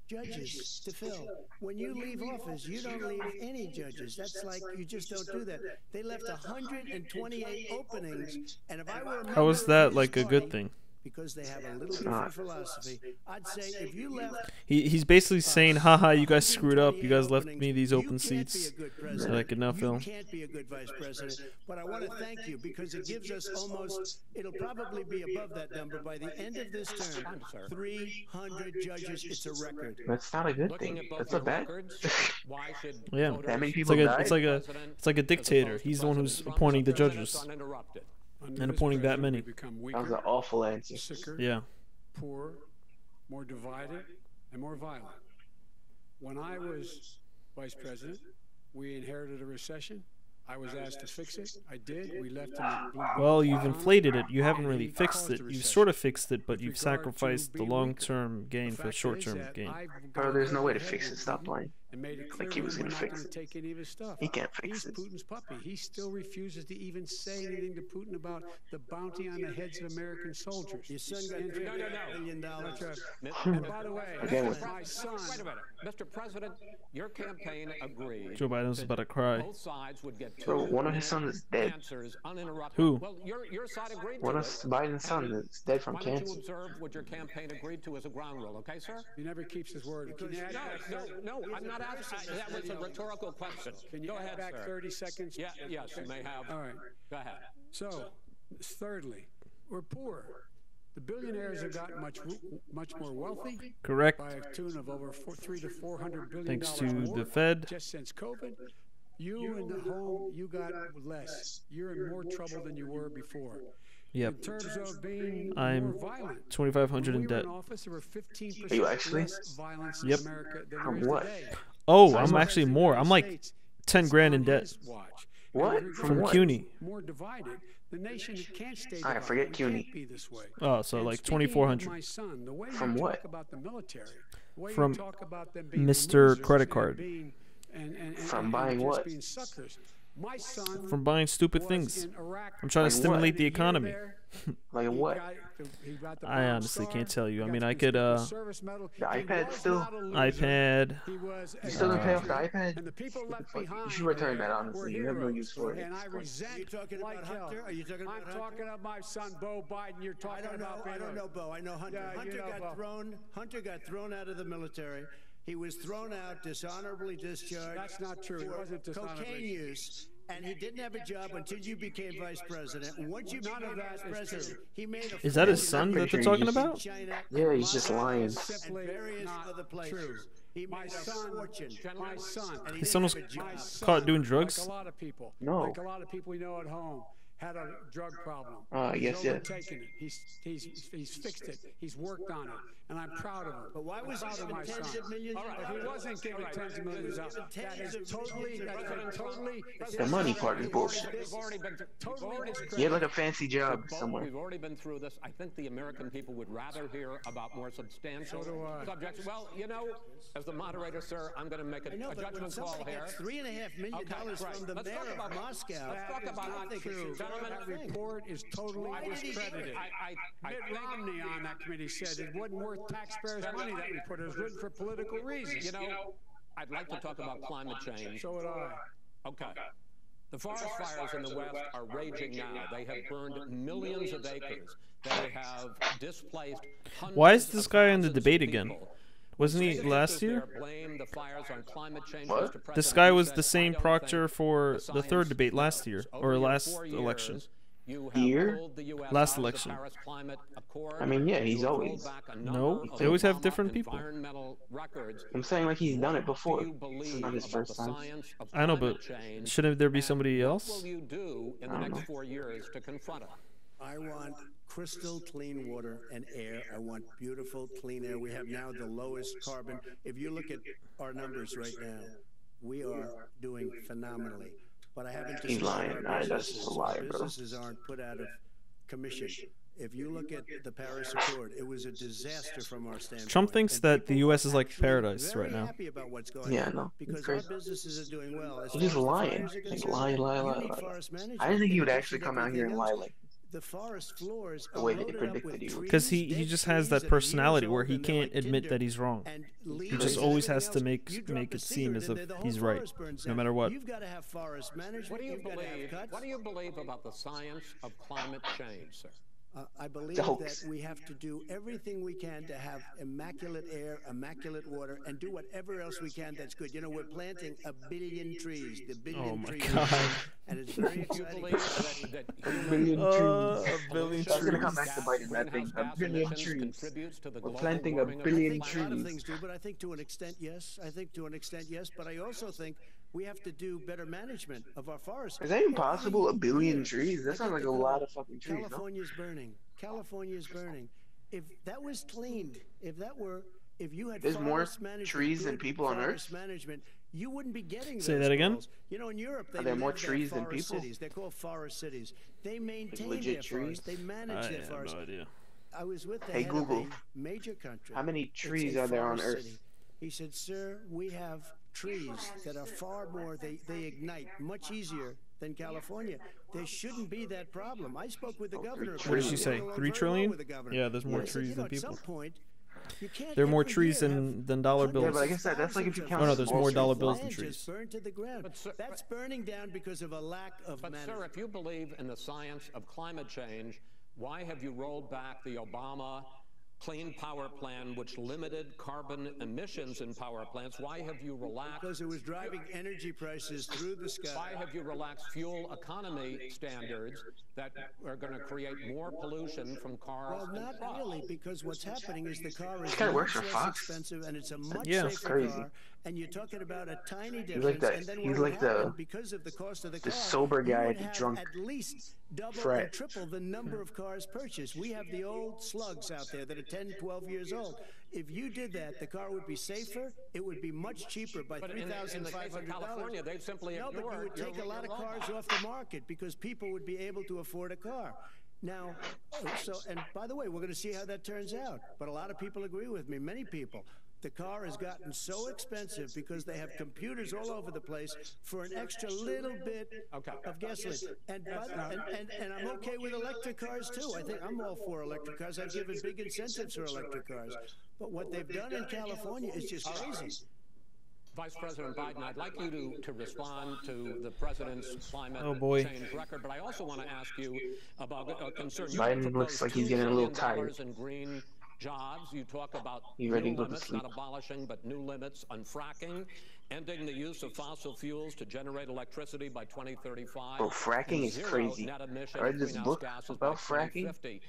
judges to fill. When you leave office, you don't leave any judges. That's like, you just don't do that. They left 128 openings, and if I were a member How is of that his like a good party, thing? because they have a little It's different not. philosophy, I'd say if you left He's basically saying, haha, you guys screwed up. You guys left me these you open can't be a seats good that president. I could now You fill. can't be a good vice president. But I want to thank you because it gives us almost, it'll probably be above that number by the end of this term. Time, sir. 300 judges, it's a record. That's not a good Looking thing. at both That's your a bad. records, why should Yeah. voters That many It's people like a, died. it's like a, President it's like a as dictator. opposed to He's the one who's President Trump appointing the 2 minutes judges. uninterrupted. Under And this appointing that president, many. we become That was an weaker, awful answer. sicker, Yeah. poorer, more divided, and more violent. When I was vice president, we inherited a recession. I was asked to fix it. I did. We left in the blue. Well, you've inflated it. You haven't and really he fixed caused it. the You've recession. sort of fixed it, but With you've regard to sacrificed the being long-term gain The for the fact is short-term that gain. I've Bro, gone there's no way to ahead fix it. with Stop Putin lying. And made it clear Like he was we're gonna not fix going to it. take any of his stuff. He can't fix He's it. Putin's puppy. He still refuses to even say anything to Putin about the bounty on the heads of American soldiers. Your son got And- $3 million. That's right. Mr. And by the way, Again. my son. Wait a minute. Mr. President, your campaign agreed Joe Biden's that about to cry. both sides would get Bro, 2 one of his sons is dead. answers uninterrupted. Who? Well, your side agreed One to of it. Biden's sons is dead from Why don't you cancer. observe what your campaign agreed to as a ground rule, okay, sir? He never keeps his word. Can you add back No, I'm not asking. That was a rhetorical question. Can you Go add ahead, back sir. 30 seconds? Yeah, yes, you may have. All right. Go ahead. So, thirdly, we're poor. The billionaires have gotten much more wealthy. Correct. By a tune of over $300 to $400 billion Thanks to more the Fed. just since COVID. You in the home, you got less. You're in more trouble than you were before. Yep. In terms of being I'm more violent. $2,500 in When we were debt. in office, there were 15% Are you actually? less violence Yep. in America than From there is what? today. Oh, From I'm what? actually more. I'm like 10 grand in debt What? from what? CUNY. More divided. The nation can't stay All right, divided. forget It CUNY. can't be this way. Oh, so And like speaking of 2,400 my son, the way From you what? talk about the military, the way from you talk about them being Mr. losers Credit and Card. being- and From buying just what? being suckers. My son from buying stupid was things. in Iraq. I'm trying Like to what? stimulate the A year economy. there, Like he what? got the I Bronze honestly Star, can't tell you. I he mean, got I the could, Service Medal. The He iPad was still? not a loser. iPad. He was You a still didn't pay off the patriot. iPad? And the people left Fuck, behind you should return there that, honestly. were You have no heroes. use for it. And I Are resent you talking about like hell. Hunter? Are you talking about I'm Hunter? talking about my son, Bo Biden. You're I talking don't know. about I don't know, Bo. I know Hunter. Yeah, you Hunter know got Bo. thrown. Hunter got thrown out of the military. He was thrown out, dishonorably discharged. That's not true. He for wasn't dishonorably. cocaine use, and he didn't have a job until you became vice president. And once you None became of that vice is president, true. he made a Is that his fortune son in that they're He talking just- about? China, Yeah, he's just Moscow, lying. and Simply various not other places. true. He My made a son, fortune. my son, And he His didn't son was have a job. my son, caught doing drugs? Like a lot of people. No. Like a lot of people we know at home had a drug problem. Yes, He's yes. overtaken it. He's fixed it. He's worked on it, and I'm proud of him. But why was he I'm proud of given my tens son. of millions of If he dollars? wasn't given tens of millions of dollars, that is totally. The money part is bullshit. We've already been Totally He had like a fancy job Both, somewhere. we've already been through this. I think the American people would rather hear about more substantial So do I. subjects. Well, you know, as the moderator, sir, I'm going to make I know, a but when judgment call somebody here. gets $3.5 million right. from the Let's mayor talk of about Moscow, let's talk That is about not think it true. should go Gentlemen, That thing. report is totally Why did he do discredited. it? I Mitt think, Romney on that committee said it wasn't worth taxpayers' money. That report was written for political reasons. you know, I'd like to talk about climate change. So would I. Okay. The forest fires in the West are raging now. They have burned millions of acres. They have displaced hundreds Why is this of guy in the thousands of debate again? people. Wasn't he Scientists last there year? blame the fires on climate change. What? Mr. This President, guy you was said, the same "I don't proctor think for the the third science debate last does." year, Over or your last 4 election. years, you have Here? pulled the US Last out of the election. Paris Climate Accord. I mean, yeah, he's You have rolled always- back a No, number of they always have Obama different people. environmental records. I'm saying like he's done it before. Do you This believe is not his about first the time. science of I know, climate but change, shouldn't there be and somebody what else? will you do in the I don't next know. 4 years to confront it? I want crystal clean water and air. I want beautiful clean air. We have now the lowest carbon. If you look at our numbers right now, we are doing phenomenally. But I haven't He's lying. destroyed Nah, our that's just a businesses. lie, Our bro. businesses aren't put out of commission. If you look at the Paris Accord, it was a disaster from our standpoint. Trump thinks And that the people U.S. is are like actually paradise very right now. happy about what's going Yeah, on no, he's because crazy. our businesses are doing well. As He's far just as the lying. fires are Like, concerned, lie. you I need didn't forest management think he would in actually addition to come out here and everything lie else. like The forest floors the are way they loaded up predicted with he would. Because trees, he dead just has trees that that are years personality where old he and they're can't like admit tinder, that he's wrong. and He leaves just and always everything has to else. make You drop make a it seem as cigarette if and the whole he's right, forest burns no down. matter what. You've got to have forest management. What do you You've got to have believe? cuts. What do you believe about the science of climate change, sir? I believe It's a hoax. that we have to do everything we can to have immaculate air, immaculate water, and do whatever else we can that's good. You know, we're planting 1 billion trees, the billion Oh my trees, God. and it's very You exciting. believe that billion A trees. billion That's gonna come trees. back to bite him. That thing, greenhouse 1 gas billion emissions trees. contributes to the We're global planting a warming of the billion I think a lot of trees. things do, but I think to an extent, yes. I think to an extent, yes. But I also think we have to do better management of our forests. Is that even Every possible? 1 billion year, trees? That I sounds get like the a call, lot of fucking trees, no? California's burning. California's burning. If that was cleaned, if you had There's more forest management, trees than good people on forest Earth? management, you wouldn't be getting Say those that again? calls. You know, in Europe, they Are there more live their trees than forest people? cities. They're called forest cities. They maintain legit their trees? forests. They manage I their have forests. no idea. I was with the Hey, head Google, of a major country. how many It's trees a are there on forest Earth? city. He said, "Sir, we have trees that are far more. They ignite much easier than California. There shouldn't be that problem." I spoke with the governor. What What did she We say? got along 3 very well trillion? with the governor. Yeah, there's more I said, trees "You know, than at some people. point, you can't There are more every trees year have than dollar Yeah, bills. but I guess that's like if you count Oh, no, there's small more trees. dollar bills than land trees. just burned to the ground. But, sir, That's burning down because of a lack of But, management. sir, if you believe in the science of climate change, why have you rolled back the Obama clean power plan which limited carbon emissions in power plants? Why have you relaxed? Because it was driving energy prices through the sky. Why have you relaxed fuel economy standards that are going to create more pollution from cars Well, and not trucks? really, because what's happening is the car is guy works much for less Fox. expensive and it's a much Yeah. safer Crazy. car. And you're talking about a tiny He's difference. like that. And then He's what like would happen, the because of the cost of the car, sober you guy would at the have drunk at least double frat. and triple the number of cars purchased. We have the old slugs out there that are 10, 12 years old. If you did that, the car would be safer. It would be much cheaper by But in the case of $3,500. California, they've simply No, but you ignored would take your a lot of cars roadmap. off the market because people would be able to afford a car. Now, and by the way, we're going to see how that turns out. But a lot of people agree with me, many people. The car has gotten so expensive because they have computers all over the place for an extra little bit of gasoline. And I'm okay with electric cars too. I think I'm all for electric cars. I've given big incentives for electric cars. But what they've done in California is just crazy. Vice President Biden, I'd like you to respond to the president's climate change record, but I also want to ask you about a concern. Biden looks like he's getting a little tired. In green jobs. You talk about He's new ready to go to limits, sleep. not abolishing, but new limits on fracking, ending the use of fossil fuels to generate electricity by 2035. Bro, fracking is crazy. Net emission I read this greenhouse book gases about by fracking. 2050.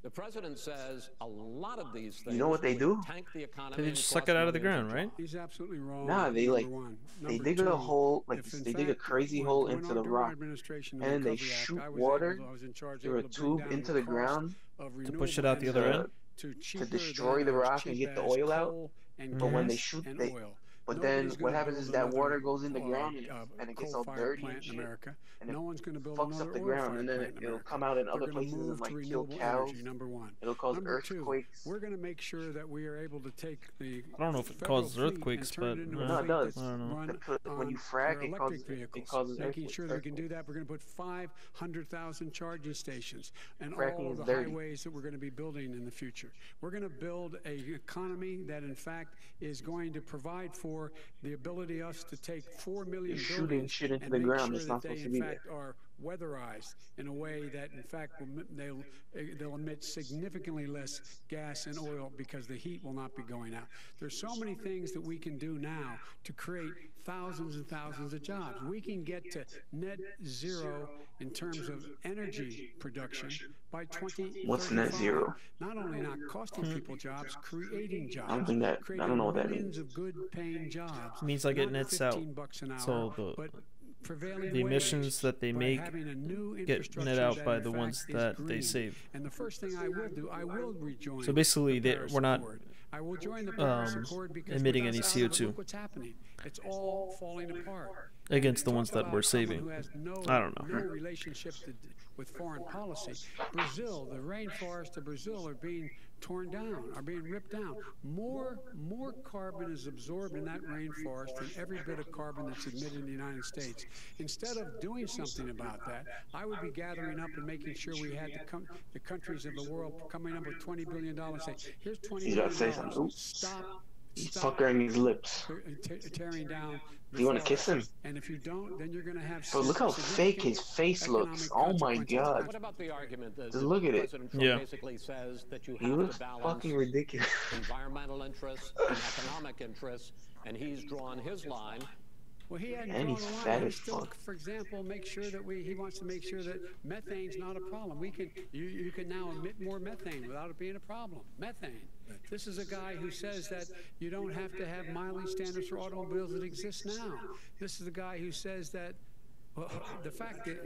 The president says a lot of these things. You know what they do? Tank the economy. They just suck it out of the ground, right? He's absolutely wrong. Nah, they number like one. they Number dig two, a hole, like if in they dig a fact, crazy when hole going into on the during our rock, administration, the and then they Recovery Act, shoot I was water able- I was in charge, through a able to bring tube down into the cost ground of To push it renewable out the other energy end? to to cheaper destroy than the or as rock and cheap get the as oil out. coal and But when they gas shoot, and they oil. but Nobody's then what gonna happens build is that another, water goes in the ground and it gets all coal-fired dirty plant and in shit, America. and it No one's going to build fucks another up the ground, oil-fired and then plant in it'll America. come out in They're other gonna places and move like to kill renewable cows. energy, number one. It'll cause Number two, earthquakes. we're going to make sure that we are able to take the I don't know if it federal causes fleet and earthquakes, turn but it into a No, it fleet does. that's I don't know. run When you on frack, our it electric causes vehicles. Making earthquakes. sure that we can do that, we're going to put 500,000 charging stations and Fracking all is the dirty. highways that we're going to be building in the future. We're going to build an economy that, in fact, is going to provide for the ability us to take 4 million You're shooting buildings shit into and the make ground sure that's that not they, supposed to in be fact, are weatherized in a way that, in fact, they'll emit significantly less gas and oil because the heat will not be going out. There's so many things that we can do now to create thousands and thousands of jobs. We can get to net zero in terms of energy production by 2035. What's net zero? Not only not costing people jobs, creating jobs. I don't think that. I don't know what that Millions means. of good-paying jobs. It means like it Not nets out. 15 bucks an hour, So but prevailing the wage emissions that they by make having a new get infrastructure net out that, by in the fact, ones is that they green. save. And the first thing I will do, I will rejoin. So basically, the they- Paris we're not, Accord. I will join the Paris Accord because emitting with any us out of it, CO2. look what's happening. It's all falling apart. Against the Talk ones that about we're someone saving. who has I don't know. No relationship with foreign policy. Brazil, the rainforests of Brazil are being torn down, are being ripped down. More carbon is absorbed in that rainforest than every bit of carbon that's emitted in the United States. Instead of doing something about that, I would be gathering up and making sure we had the countries of the world coming up with $20 billion. Say, here's $20 He's billion. about to say something. Oops. Stop He's puckering his lips. tearing down. Do you want to kiss him? And if you don't, then you're going to have. Bro, look how fake his face looks. Oh my god. What about the argument that Just look at it. President Trump Yeah. basically says that you He have looks to balance fucking ridiculous. environmental interests and economic interests, and he's drawn his line. Well, he hadn't And drawn he's a line. fat He as still, fuck. for example, make sure that he wants to make sure that methane's not a problem. You can now emit more methane without it being a problem. Methane. This is a guy who says that you don't have to have mileage standards for automobiles that exist now. This is a guy who says that. Well, the fact that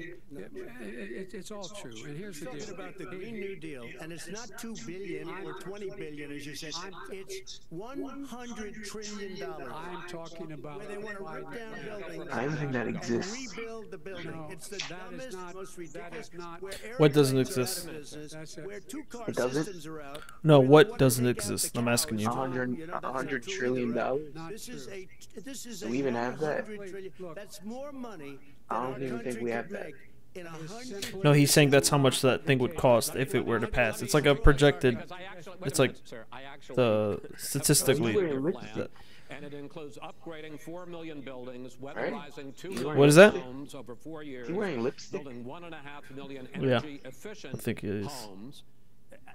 it's all true, and here's the Talking deal. about the Green New Deal, and it's not $2 billion or $20 billion, as you said. It's $100 trillion. I'm talking about Where they want to rip down buildings I don't think that and exists. rebuild the building. No, It's the that is dumbest, not- most that ridiculous. is not- Where What doesn't airplanes are out exist? of business, That's it. where two-car It doesn't? systems are out. No, where what the doesn't water take out exist? the I'm asking you. cows. $100 You know, that's not $100 true trillion either, right? dollars? Not This is true. a Do we even have that? $100 trillion. Look. That's more money I than don't our even think country we could have that. make in 100. No, he's saying that's how much that thing would cost if it were to pass. It's like a projected. Because I actually, wait It's a like minute, sir. I actually the statistically. plan, and it includes upgrading 4 million buildings, weatherizing 2 million What is that? homes over 4 years, Is he wearing lipstick? building 1.5 million Yeah, energy-efficient I think it is. homes.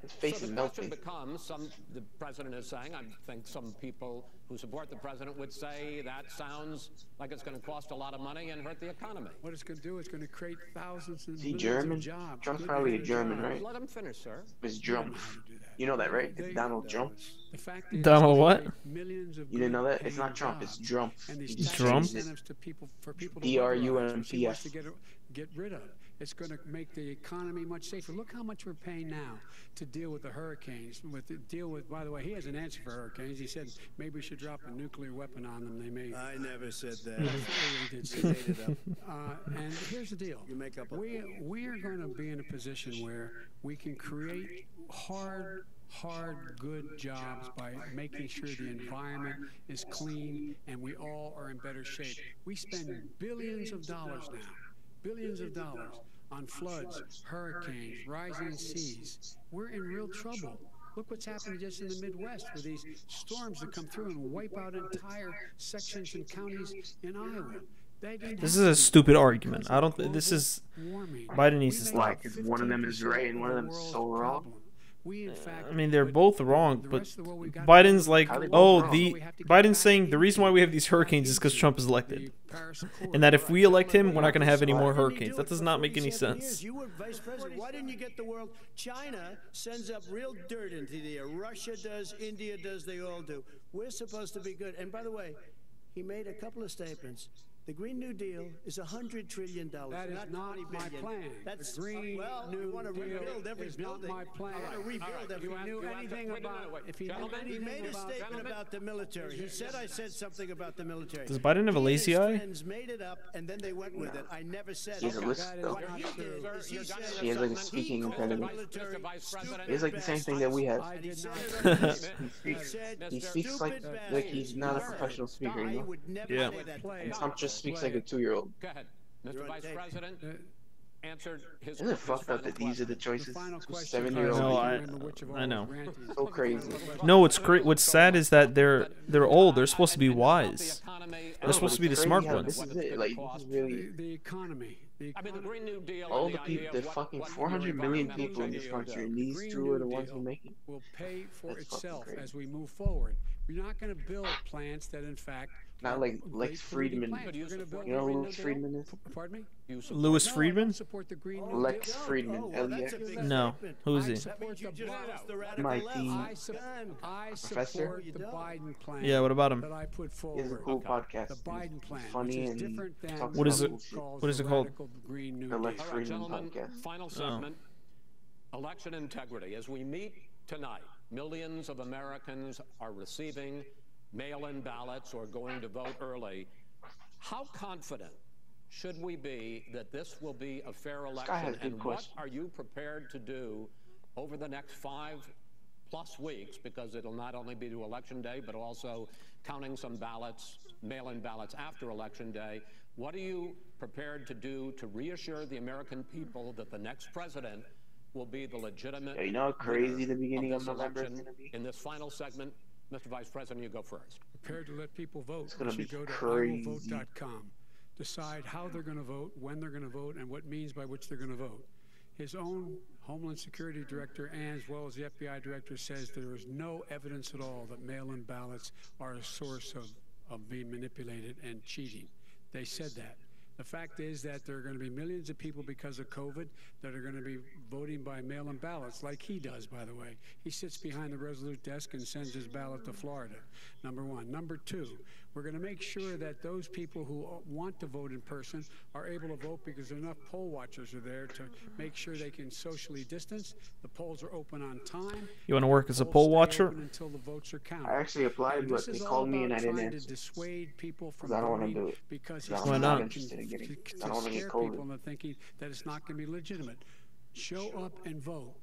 His face So is the question melting. becomes, the president is saying, I think some people who support the president would say that sounds like it's going to cost a lot of money and hurt the economy. What it's going to do is going to create thousands and Is he millions German? of jobs. Trump's good probably a paying German, jobs. right? Let him finish, sir. It's We don't know Trump. how to do that. You know that, right? It's They- Donald Trump. The fact is, Donald it's what? gonna create millions of You didn't know that? good It's not paying Trump. It's jobs. Trump. And He these just tax Trump? changed it. incentives to people for people to D-R-U-M-P-S. weatherize, which he wants to get rid of. It's going to make the economy much safer. Look how much we're paying now to deal with the hurricanes. By the way, he has an answer for hurricanes. He said maybe we should drop a nuclear weapon on them. They may. I never said that. He did say You made it up. and here's the deal. You make up a We are going to be in a position where we can create hard, good jobs by making sure the environment is clean and we all are in better shape. We spend billions of dollars on floods, hurricanes, rising seas. We're in real trouble. Look what's happening just in the Midwest with these storms that come through and wipe out entire sections and counties in Iowa. This is a stupid argument. I don't. This is Biden needs to stop. Why? Because one of them is right and one of them is so wrong. I mean, they're both wrong, but Biden's like, Biden's saying the reason why we have these hurricanes is because Trump is elected, and that if we elect him, we're not going to have any more hurricanes. That does not make any sense. You were vice president. Why didn't you get the world? China sends up real dirt into the air. Russia does. India does. They all do. We're supposed to be good. And by the way, he made a couple of statements. The Green New Deal is $100 trillion. That is not my plan. That's the Green New Deal want to rebuild every is building. not my plan. I want to rebuild every If he knew anything about, if he knew He anything made a about, statement about the military. He said I said something about the military. Does Biden have a He and lazy his eye? friends made it up, and then they went with it. I never said He has it. a list, that is though. not true. He said He has like a speaking impediment. Mr. Vice President. He has like the same thing that we have. I did not. He speaks like he's not a professional speaker, you know? Yeah. And Trump just speaks like a 2-year-old. Go ahead. Mr. Vice President answered his Isn't it fucked up that these are the choices? Final question. 7-year-old. No, people. I know. So crazy. No, what's great. What's sad is that they're old. They're supposed to be wise. They're supposed to be the smart ones. This is it. Like, this is really The economy. I mean, the Green New Deal. all and the people. idea There's of fucking what 400 your million environmental people in this change country, will and do. these Green two are New the ones Deal who make it. will pay for That's fucking itself crazy. as we move forward. We're not going to build plants that, in fact, Not are like great Lex polluting Friedman. plants. We're gonna build You know the who Green Lex New Friedman Deal. is? Pardon me? You support Louis No, I Friedman? don't support the Green New Lex Deal. Friedman. That's a big No. statement. Who is I he? support the Biden. MIT. I Professor? support the Biden plan. Yeah. What about him? that I put He has a forward. cool podcast. The Biden plan, funny which is and different than talks What is about it? cool shit. What is it the called? radical Green New The Lex Deal. All right, Friedman gentlemen, podcast. final segment. Election integrity. As we meet tonight, millions of Americans are receiving mail-in ballots or going to vote early. How confident should we be that this will be a fair guy election? has good And what questions. are you prepared to do over the next 5+ weeks? Because it'll not only be to Election Day, but also counting some ballots, mail-in ballots after Election Day. What are you prepared to do to reassure the American people that the next president will be the legitimate Yeah, you know how crazy the beginning of this November is election? gonna be? In this final segment, Mr. Vice President, you go first. Prepared to let people vote. It's gonna You should be go to crazy. iwillvote.com. Decide how they're going to vote, when they're going to vote, and what means by which they're going to vote. His own Homeland Security Director, and as well as the FBI Director, says there is no evidence at all that mail-in ballots are a source of being manipulated and cheating. They said that. The fact is that there are going to be millions of people because of COVID that are going to be voting by mail-in ballots, like he does, by the way. He sits behind the Resolute desk and sends his ballot to Florida, number one. Number two, we're going to make sure that those people who want to vote in person are able to vote because enough poll watchers are there to make sure they can socially distance. The polls are open on time. You want to work as a Polls poll stay watcher? open until the votes are counted. I actually applied, And but this they is all called me and about I didn't trying to answer. dissuade people from 'Cause I don't wanna voting do it. because I'm it's Why not not? interested in getting. to I don't want to get scare people COVID. into thinking that it's not going to be legitimate. Show up and vote.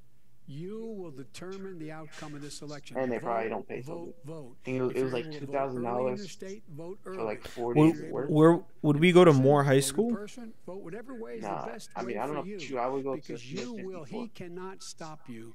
You will determine the outcome of this election. And they Vote, probably don't pay till vote, vote. I think it was If you're like able to vote $2,000 early in your state, vote early. for like If 40 Well, you're able words. to Where vote would in we go to person, more high vote in school? person, vote whatever way is Nah, the best I mean, way I don't for know. you. Shoot, I would go to Because Smith he before. cannot stop you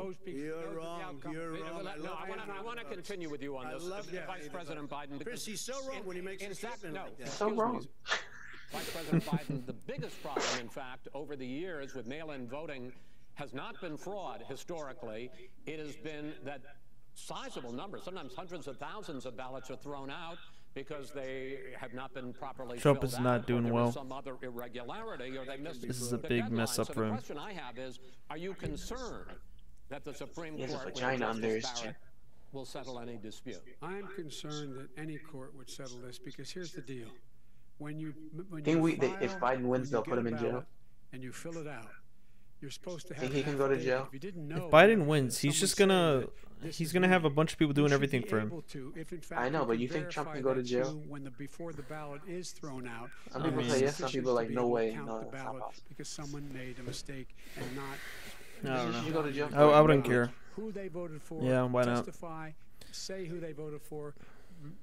opposed because You're those are the wrong. outcome. You're wrong. No, I want to continue with you on I this, love that. Vice President Biden. Chris, he's so wrong when he makes a statement like that. So excuse me. wrong. Vice President Biden, the biggest problem, in fact, over the years with mail-in voting has not been fraud historically. It has been that sizable numbers, sometimes hundreds of thousands of ballots are thrown out because they have not been properly Trump filled is not out, doing or there well. was some other irregularity, or they missed This is a the big deadline. mess up So for the him. question I have is, are you concerned that the Supreme He has a Court vagina under his Justice chin. Barrett will settle any dispute? I'm concerned that any court would settle this because here's the deal: when you If Biden wins, they'll put him in jail. and you fill it out, you're supposed to have. Think he can go to jail? If you didn't know, If Biden wins, he's someone just said gonna that this he's is gonna have a me, bunch of people you doing should everything be for him. able to, if in fact I know, you but can you think Trump verify can go to that's jail? you when before the ballot is thrown out. Some people it's say yes, some sufficient people to like, be no able to way, count no, the it's not ballot possible. because someone made a mistake and not. I don't You know. go to jail. I wouldn't care. Who they voted for. Yeah, why not? Testify, say who they voted for,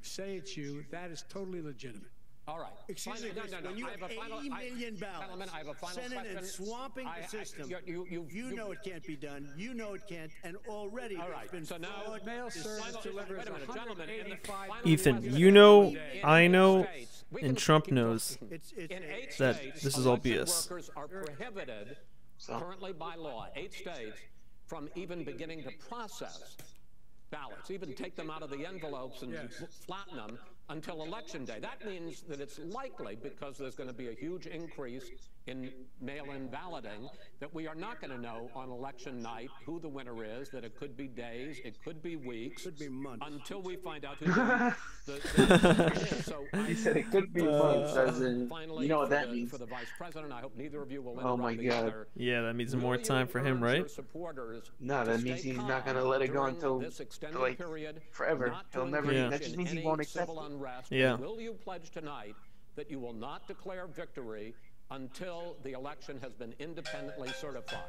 say it's you. That is totally legitimate. All right. Excuse me, No. when you I have have a final, 80 million gentlemen, ballots I have a final sent in question. and swamping the system, you know it can't be done. You know it can't, and already All right, there's been so now fraud. Mail service delivers wait a minute, gentlemen. In the 185 final Ethan, question, you know, in I 8 know, states, we and can Trump keep knows talking. It's In 8 that states, this is all election BS. workers are prohibited So, currently by law, 8 states, from even beginning to process ballots, even take them out of the envelopes and Yes. flatten them until Election Day. That means that it's likely, because there's going to be a huge increase in mail-in balloting, that we are not going to know on election night who the winner is, that it could be days, it could be weeks, Could be months. until we find out who the is. So he said it could be months, as in, finally, you know what for that the, means. for the vice president, I hope neither of you will Oh interrupt my the God. other. Yeah, that means Will more you time for him, encourage your right? supporters No, to that means stay he's not calm gonna let it go during until, this extended like, period, forever. not He'll to never. Yeah. engage That just in means he any won't accept civil it. unrest. Yeah. Will you pledge tonight that you will not declare victory until the election has been independently certified?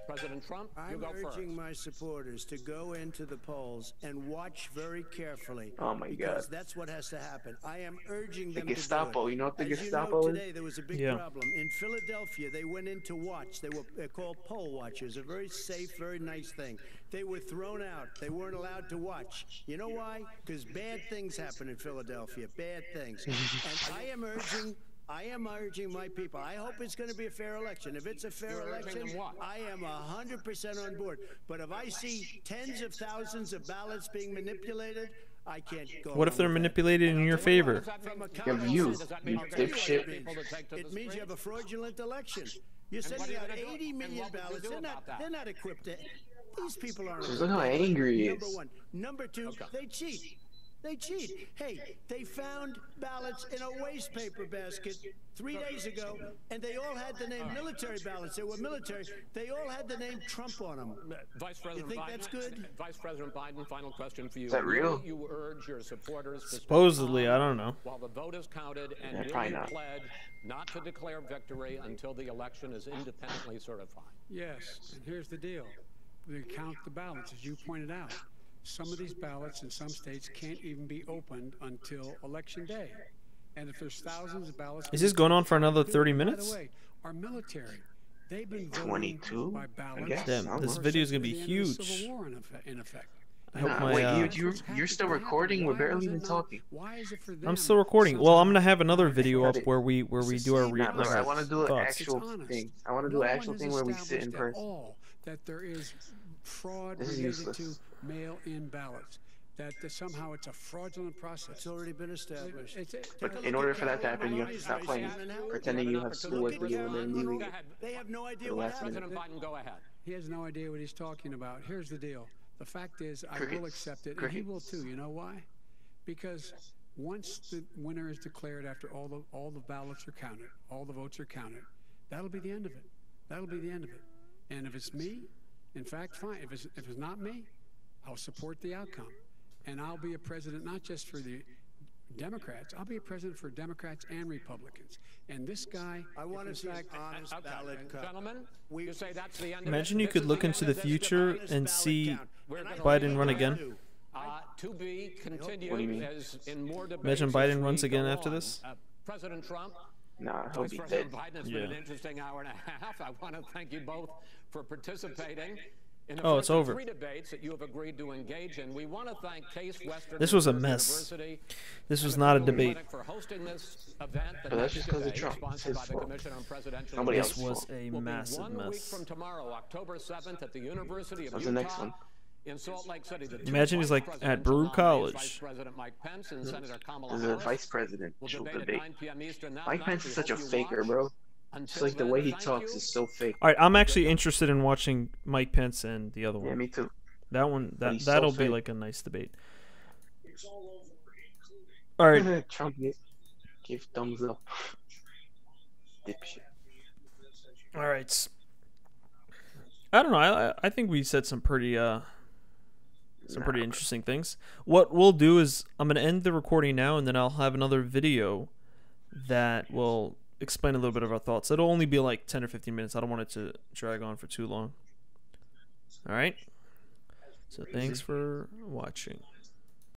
President Trump, you I'm go first. urging my supporters to go into the polls and watch very carefully. Oh my because God. that's what has to happen. I am urging The them to Gestapo. do it. You know what the As Gestapo you know, is? today there was a big Yeah. problem in Philadelphia. They went in to watch. They're called poll watchers. A very safe, very nice thing. They were thrown out. They weren't allowed to watch. You know why? Because bad things happen in Philadelphia. Bad things. And I am urging my people. I hope it's going to be a fair election. If it's a fair You're urging election, them what? I am 100% on board. But if I see tens of thousands of ballots being manipulated, I can't go. What if they're manipulated in your favor? From a Yeah, you, Does that you mean you're dipshit. people to take to It the means you have a fraudulent election. You're what are sending you out gonna do? 80 And million what would you ballots. do about that? They're not equipped to. These people aren't. Just look how equipped. angry he Number is. one. Number two, they cheat. They cheat. Hey, they found ballots in a waste paper basket 3 days ago, and they all had the name military ballots. They were military. They all had the name Trump on them. Vice President think Biden, that's good? Vice President Biden, final question for you. Is that real? Will you urge your supporters to stay Supposedly, calm I don't know. while the vote is counted, and Yeah, will probably you not. pledge not to declare victory until the election is independently certified? Yes, and here's the deal. They count the ballots, as you pointed out. Some of these ballots in some states can't even be opened until Election Day. And if there's thousands of ballots... Is this going on for another 30 minutes? By the way, our military, they've been voting 22, by I ballot. guess. Damn, this ever video is since gonna be the end of the huge. Civil War in effect. I hope Nah, my, wait, you're still recording? We're barely even talking. Why is it for them? I'm still recording. Well, I'm gonna have another video up Cut it. where we do our Nah, bro, I want to do an thoughts. actual honest. thing. I want to do No an one actual has thing where we sit in established at person. all that there is fraud This is related useless. to mail-in ballots. That somehow it's a fraudulent process. It's already been established. But in order for that to happen, you have to stop playing, pretending you have schoolwork to do, and then leaving Go it. ahead. They have no idea The what last happened. minute. President Biden, go ahead. He has no idea what he's talking about. Here's the deal. The fact is, I will Crickets. accept it, and he will Crickets. too. You know why? Because once the winner is declared, after all the ballots are counted, all the votes are counted, that'll be the end of it. That'll be the end of it. And if it's me, in fact, fine. If it's not me, I'll support the outcome, and I'll be a president not just for the Democrats. I'll be a president for Democrats and Republicans. And this guy, I want to in see an fact, honest Okay, ballot count. gentlemen, you say that's the end Imagine of it? you This could is look the into end the of this future debate? and see We're gonna Biden leave run it again. to be continued. What do you mean? As in more debates Imagine as Biden we runs again go after on. this. President Trump, Nah, he'll Vice be dead. President Biden, it's been an Yeah. interesting hour and a half. I want to thank you both for participating. In the Oh, first it's of over. 3 debates that you have agreed to engage in, we want to thank Case Western This was a Reserve mess. University This was and the not a Cleveland debate. Clinic for hosting this event, the But that's next just because of debate, Trump. It's sponsored his by the fault. Commission on Presidential Nobody This else's Elections, was fault. a will be massive 1 week mess. from tomorrow, October 7th, at the University of What's Utah. the next one? In Salt Lake City, the Imagine he's like at Brew College. Vice President Mike Pence and Senator Kamala There's a Harris vice will presidential debate at debate. 9 p.m. Eastern that Mike night. Pence We is such a hope you faker, watch. bro. Just Until like the then, way he thank talks you. is so fake. All right, I'm actually interested in watching Mike Pence and the other Yeah, one. me too. That one, But he's so that'll be fake. like a nice debate. All right, Trump give thumbs up. Dipshit. all right. I don't know. I think we said some pretty interesting things. What we'll do is I'm gonna end the recording now, and then I'll have another video that will explain a little bit of our thoughts. It'll only be like 10 or 15 minutes. I don't want it to drag on for too long. All right. So thanks for watching.